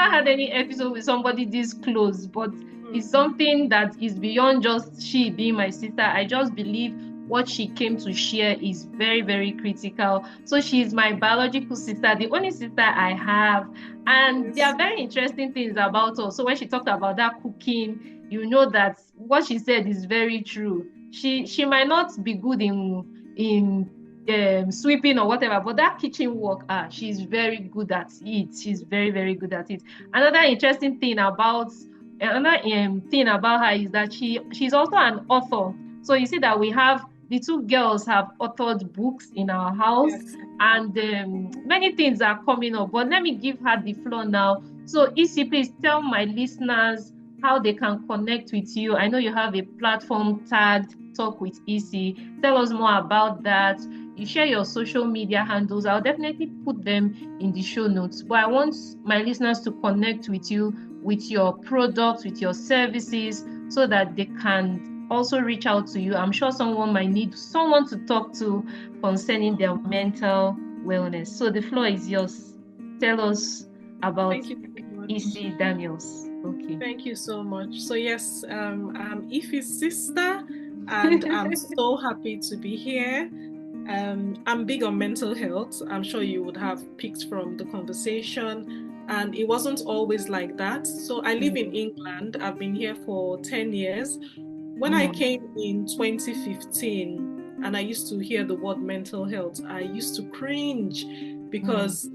had any episode with somebody this close, but it's something that is beyond just she being my sister. I just believe what she came to share is very, very critical. So she's my biological sister, the only sister I have. And there are very interesting things about her. So when she talked about that cooking, you know that what she said is very true. She might not be good in sweeping or whatever, but that kitchen work, she's very good at it. She's very, very good at it. Another interesting thing about her is that she's also an author. So you see that we have the 2 girls have authored books in our house, and many things are coming up. But let me give her the floor now. So Isi, please tell my listeners how they can connect with you. I know you have a platform tagged Talk with Isi. Tell us more about that. You share your social media handles. I'll definitely put them in the show notes. But I want my listeners to connect with you, with your products, with your services, so that they can also reach out to you. I'm sure someone might need someone to talk to concerning their mental wellness. So the floor is yours. Tell us about Isi Daniels. Okay. Thank you so much. So yes, I'm Ify's sister, and I'm so happy to be here. I'm big on mental health. I'm sure you would have picked from the conversation, and it wasn't always like that. So I live in England. I've been here for 10 years. When I came in 2015 and I used to hear the word mental health, I used to cringe because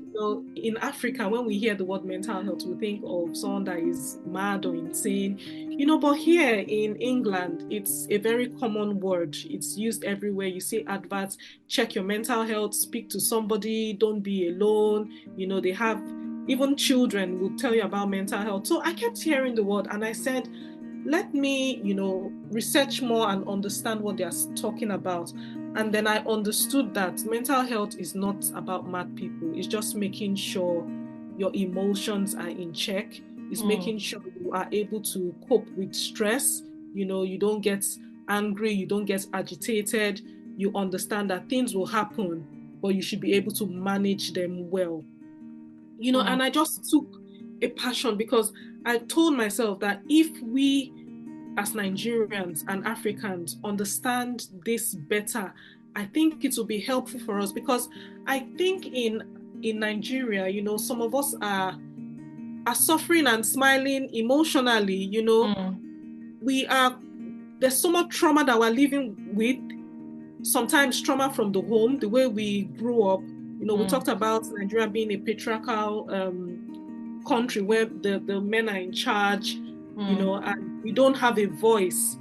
in Africa, when we hear the word mental health, we think of someone that is mad or insane, but here in England, it's a very common word. It's used everywhere. You see adverts, check your mental health, speak to somebody, don't be alone. They have, even children will tell you about mental health. So I kept hearing the word and I said, let me, research more and understand what they're talking about. And then I understood that mental health is not about mad people. It's just making sure your emotions are in check. It's making sure you are able to cope with stress. You don't get angry, you don't get agitated. You understand that things will happen, but you should be able to manage them well. And I just took a passion because I told myself that if we as Nigerians and Africans understand this better, I think it will be helpful for us, because I think in Nigeria, some of us are suffering and smiling emotionally. There's so much trauma that we're living with. Sometimes trauma from the home, the way we grew up. We talked about Nigeria being a patriarchal country where the men are in charge, and we don't have a voice.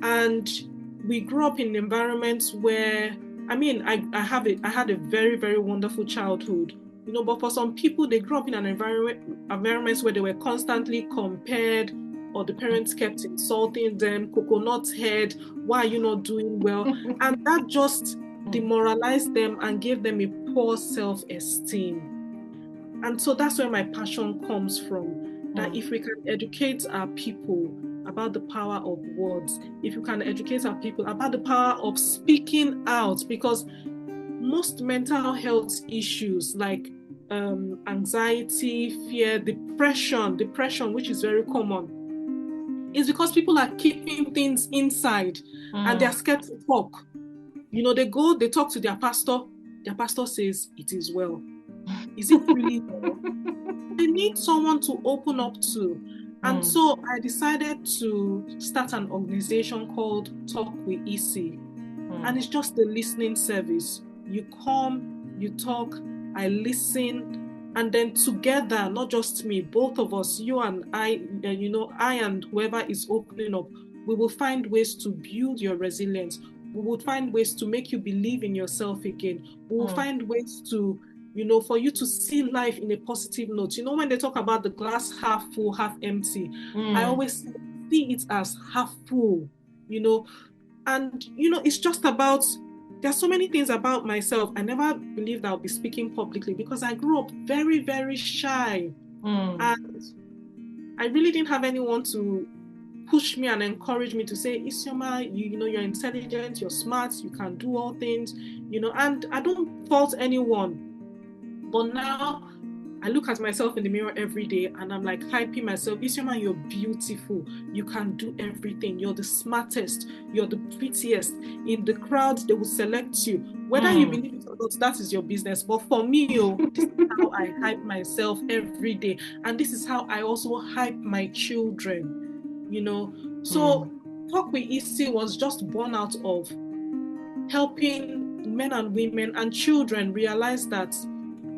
And we grew up in environments where, I had a very, very wonderful childhood, but for some people, they grew up in an environments where they were constantly compared, or the parents kept insulting them, coconut head, why are you not doing well? And that just demoralized them and gave them a poor self-esteem. And so that's where my passion comes from, that if we can educate our people about the power of words, if you can educate our people about the power of speaking out, because most mental health issues, like anxiety, fear, depression, which is very common, is because people are keeping things inside and they're scared to talk. They talk to their pastor says, it is well. Is it really well? They need someone to open up to. And so I decided to start an organization called Talk with Isi. And it's just a listening service. You come, you talk, I listen, and then together, not just me, both of us, you and I, I and whoever is opening up, we will find ways to build your resilience. We will find ways to make you believe in yourself again. We will find ways to, for you to see life in a positive note. When they talk about the glass half full, half empty, I always see it as half full, and, it's just about, there's so many things about myself. I never believed I would be speaking publicly because I grew up very, very shy. And I really didn't have anyone to push me and encourage me to say, Isioma, you're intelligent, you're smart, you can do all things, and I don't fault anyone. But now I look at myself in the mirror every day and I'm like hyping myself. Isioma, you're beautiful. You can do everything. You're the smartest. You're the prettiest. In the crowd, they will select you. Whether you believe it or not, that is your business. But for me, this is how I hype myself every day. And this is how I also hype my children, So Talk with Isi was just born out of helping men and women and children realize that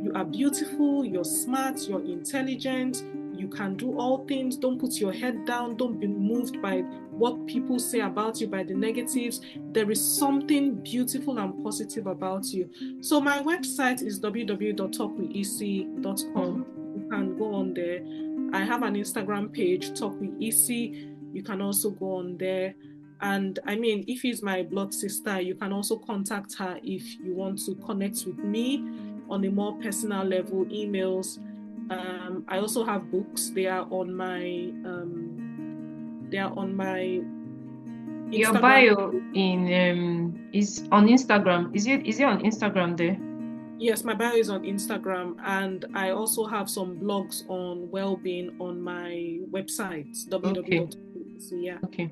you are beautiful, you're smart, you're intelligent, you can do all things. Don't put your head down. Don't be moved by what people say about you, by the negatives. There is something beautiful and positive about you. So my website is www.talkwithisi.com. You can go on there. I have an Instagram page, Talk with Isi. You can also go on there. And I mean, if he's my blood sister, you can also contact her if you want to connect with me on a more personal level, emails. I also have books. They are on my Instagram. Your bio is on Instagram. Is it on Instagram there? Yes, my bio is on Instagram, and I also have some blogs on well-being on my website, www.. Yeah. Okay.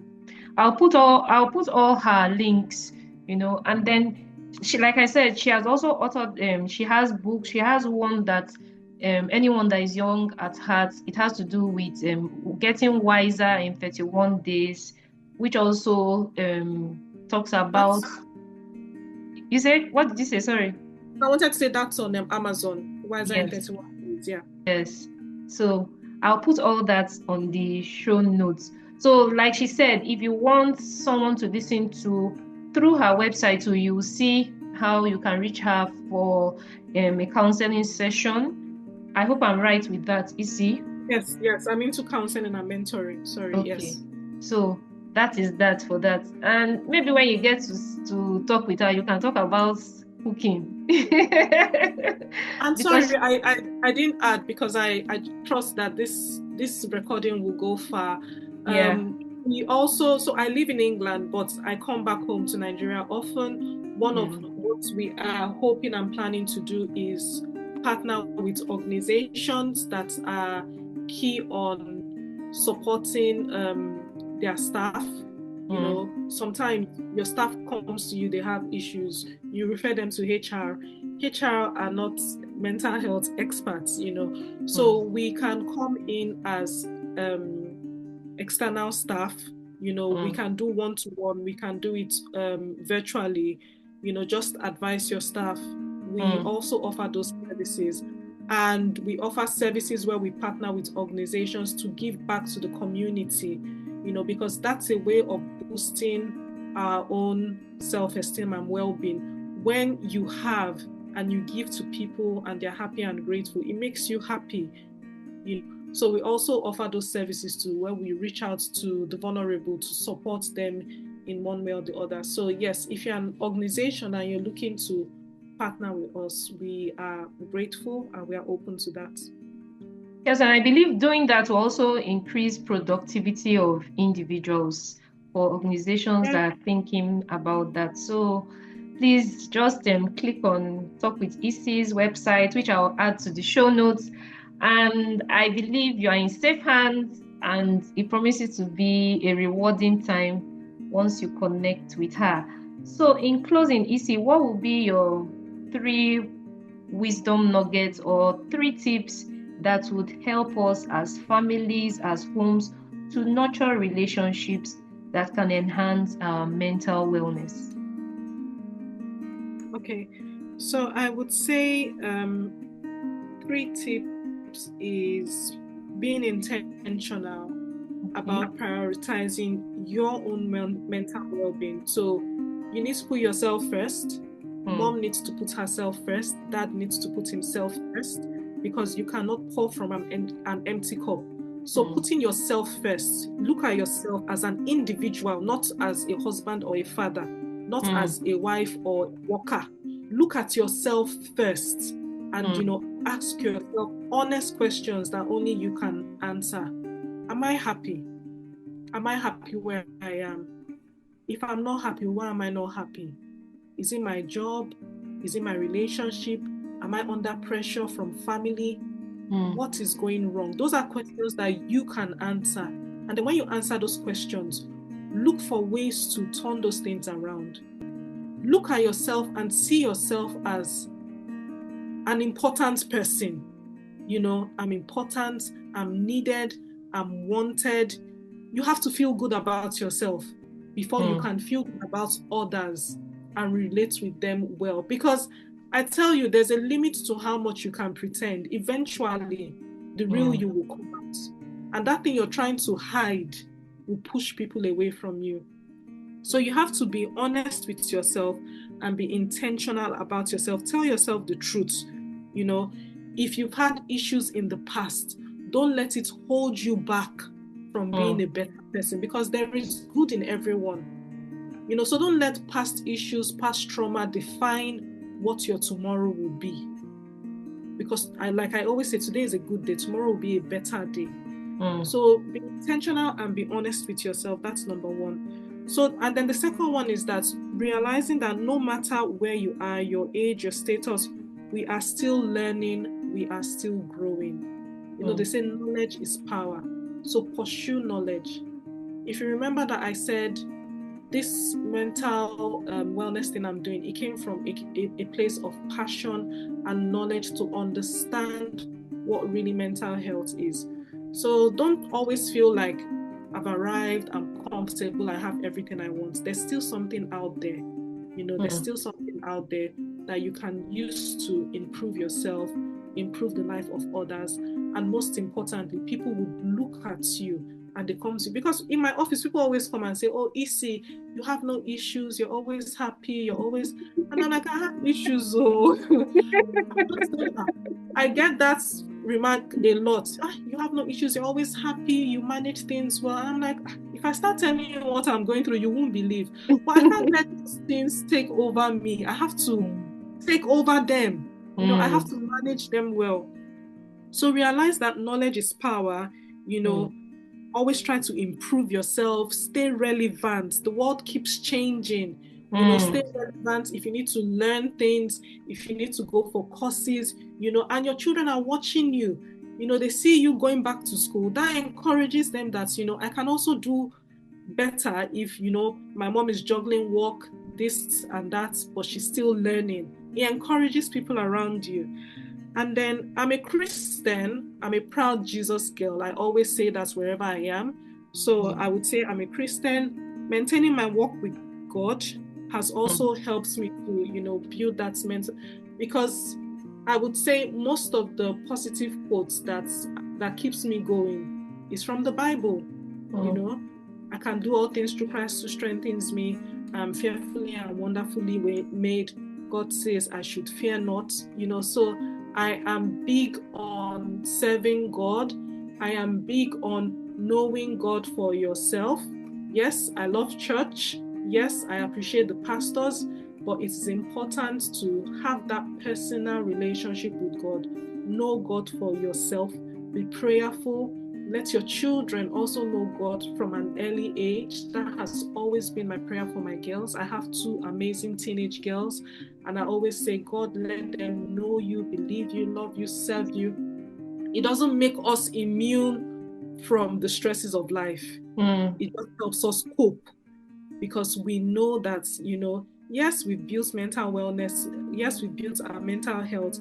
I'll put all her links, and then she, like I said, she has also authored, she has books. She has one that anyone that is young at heart, it has to do with getting wiser in 31 days, which also talks about. You said, what did you say? Sorry. I wanted to say that's on Amazon. Wiser in 31 days, yeah. Yes. So I'll put all that on the show notes. So like she said, if you want someone to listen to through her website, so you see how you can reach her for a counseling session. I hope I'm right with that, Isi. Yes, I'm into counseling and mentoring. Sorry, okay. Yes. So that is that for that. And maybe when you get to talk with her, you can talk about cooking. I'm sorry, I didn't add because I trust that this recording will go far. We also, so I live in England, but I come back home to Nigeria often. One of what we are hoping and planning to do is partner with organizations that are key on supporting their staff. Sometimes your staff comes to you, they have issues, you refer them to HR. HR are not mental health experts, so we can come in as external staff. We can do one-to-one, we can do it virtually, just advise your staff. We also offer those services, and we offer services where we partner with organizations to give back to the community, because that's a way of boosting our own self-esteem and well-being. When you have and you give to people and they're happy and grateful, it makes you happy. So we also offer those services too, where we reach out to the vulnerable to support them in one way or the other. So yes, if you're an organization and you're looking to partner with us, we are grateful and we are open to that. Yes, and I believe doing that will also increase productivity of individuals or organizations that are thinking about that. So please just click on Talk with Isi's website, which I'll add to the show notes. And I believe you are in safe hands, and it promises to be a rewarding time once you connect with her. So, in closing, Isi, what will be your 3 wisdom nuggets or 3 tips that would help us as families, as homes, to nurture relationships that can enhance our mental wellness? Okay, so I would say 3 tips is being intentional about prioritizing your own mental well-being. So you need to put yourself first. Mom needs to put herself first. Dad needs to put himself first, because you cannot pour from an empty cup. So putting yourself first, look at yourself as an individual, not as a husband or a father, not as a wife or worker. Look at yourself first and, ask yourself honest questions that only you can answer. Am I happy? Am I happy where I am? If I'm not happy, why am I not happy? Is it my job? Is it my relationship? Am I under pressure from family? What is going wrong? Those are questions that you can answer. And then when you answer those questions, look for ways to turn those things around. Look at yourself and see yourself as an important person. I'm important, I'm needed, I'm wanted. You have to feel good about yourself before you can feel good about others and relate with them well. Because I tell you, there's a limit to how much you can pretend. Eventually, the real you will come out. And that thing you're trying to hide will push people away from you. So you have to be honest with yourself and be intentional about yourself. Tell yourself the truth. If you've had issues in the past, don't let it hold you back from being a better person, because there is good in everyone. So don't let past issues, past trauma define what your tomorrow will be. Because like I always say, today is a good day, tomorrow will be a better day. So be intentional and be honest with yourself. That's number 1. So, and then the second one is that realizing that no matter where you are, your age, your status, we are still learning, we are still growing. They say knowledge is power. So pursue knowledge. If you remember that I said this mental wellness thing I'm doing, it came from a place of passion and knowledge to understand what really mental health is. So don't always feel like I've arrived, I'm comfortable, I have everything I want. There's still something out there. There's still something out there that you can use to improve yourself, improve the life of others. And most importantly, people will look at you and they come to you. Because in my office, people always come and say, oh, Isi, you have no issues, you're always happy, you're always... And I'm like, I have issues, oh. I get that remark a lot. You have no issues, you're always happy, you manage things well. And I'm like, if I start telling you what I'm going through, you won't believe. But I can't let these things take over me. I have to take over them. I have to manage them well. So realize that knowledge is power. Always try to improve yourself, stay relevant. The world keeps changing. Stay relevant. If you need to learn things, if you need to go for courses, and your children are watching you, they see you going back to school. That encourages them that, I can also do better if, my mom is juggling work, this and that, but she's still learning. It encourages people around you. And then I'm a Christian, I'm a proud Jesus girl. I always say that wherever I am. So I would say I'm a Christian. Maintaining my walk with God has also helped me to, build that mental, because I would say most of the positive quotes that keeps me going is from the Bible. I can do all things through Christ who strengthens me. I'm fearfully and wonderfully made. God says I should fear not. So I am big on serving God. I am big on knowing God for yourself. Yes, I love church. Yes, I appreciate the pastors, but it is important to have that personal relationship with God. Know God for yourself. Be prayerful. let your children also know God from an early age. That has always been my prayer for my girls. I have two amazing teenage girls, and I always say, God, let them know you, believe you, love you, serve you. It doesn't make us immune from the stresses of life. It just helps us cope, because we know that, yes, we've built mental wellness. Yes, we've built our mental health,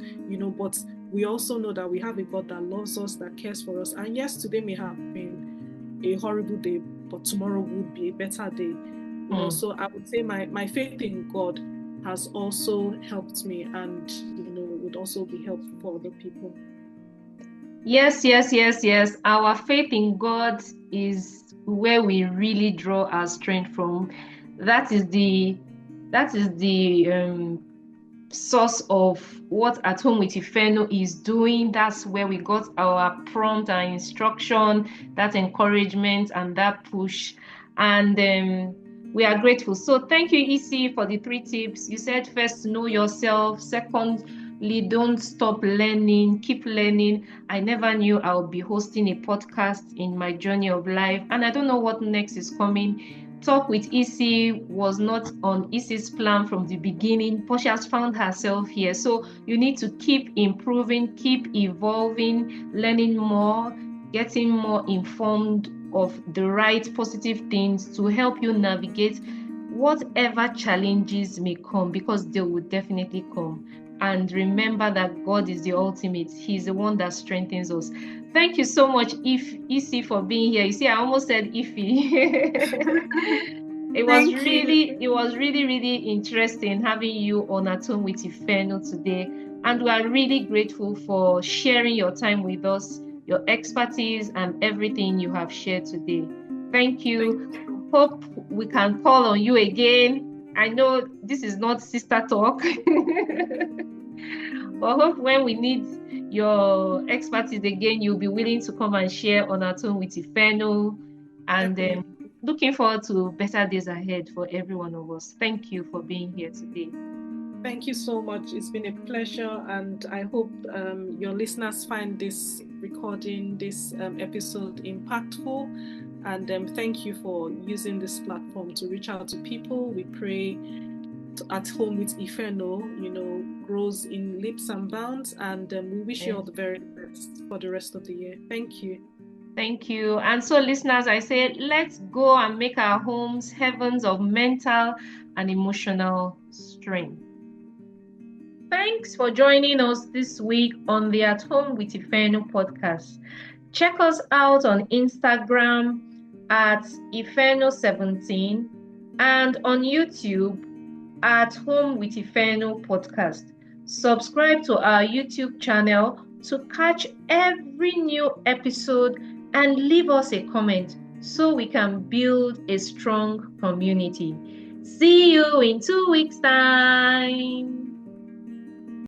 but we also know that we have a God that loves us, that cares for us. And yes, today may have been a horrible day, but tomorrow would be a better day. So I would say my faith in God has also helped me, and, would also be helpful for other people. Yes. Our faith in God is where we really draw our strength from. That is the source of what At Home with Ifeno is doing. That's where we got our prompt, our instruction, that encouragement, and that push. And we are grateful. So thank you, EC, for the 3 tips. You said, first, know yourself. Secondly, don't stop learning, keep learning. I never knew I would be hosting a podcast in my journey of life, and I don't know what next is coming. Talk with EC was not on EC's plan from the beginning, but she has found herself here. So you need to keep improving, keep evolving, learning more, getting more informed of the right positive things to help you navigate whatever challenges may come, because they will definitely come. And remember that God is the ultimate. He's the one that strengthens us. Thank you so much, EC, for being here. You see, I almost said Ify. It was really interesting having you on At Home with Ifeno today. And we are really grateful for sharing your time with us, your expertise, and everything you have shared today. Thank you. Hope we can call on you again. I know this is not sister talk, but hope when we need your expertise again, you'll be willing to come and share on At Home with Ifeno. And looking forward to better days ahead for every one of us. Thank you for being here today. Thank you so much. It's been a pleasure, and I hope your listeners find this recording, this episode impactful. And thank you for using this platform to reach out to people. We pray At Home with Ifeno, grows in leaps and bounds, and we wish you all the very best for the rest of the year. Thank you. Thank you. And so, listeners, I say, let's go and make our homes heavens of mental and emotional strength. Thanks for joining us this week on the At Home with Ifeno podcast. Check us out on Instagram at Ifeno17 and on YouTube at Home with Ifeno podcast. Subscribe to our YouTube channel to catch every new episode and leave us a comment so we can build a strong community. See you in 2 weeks' time.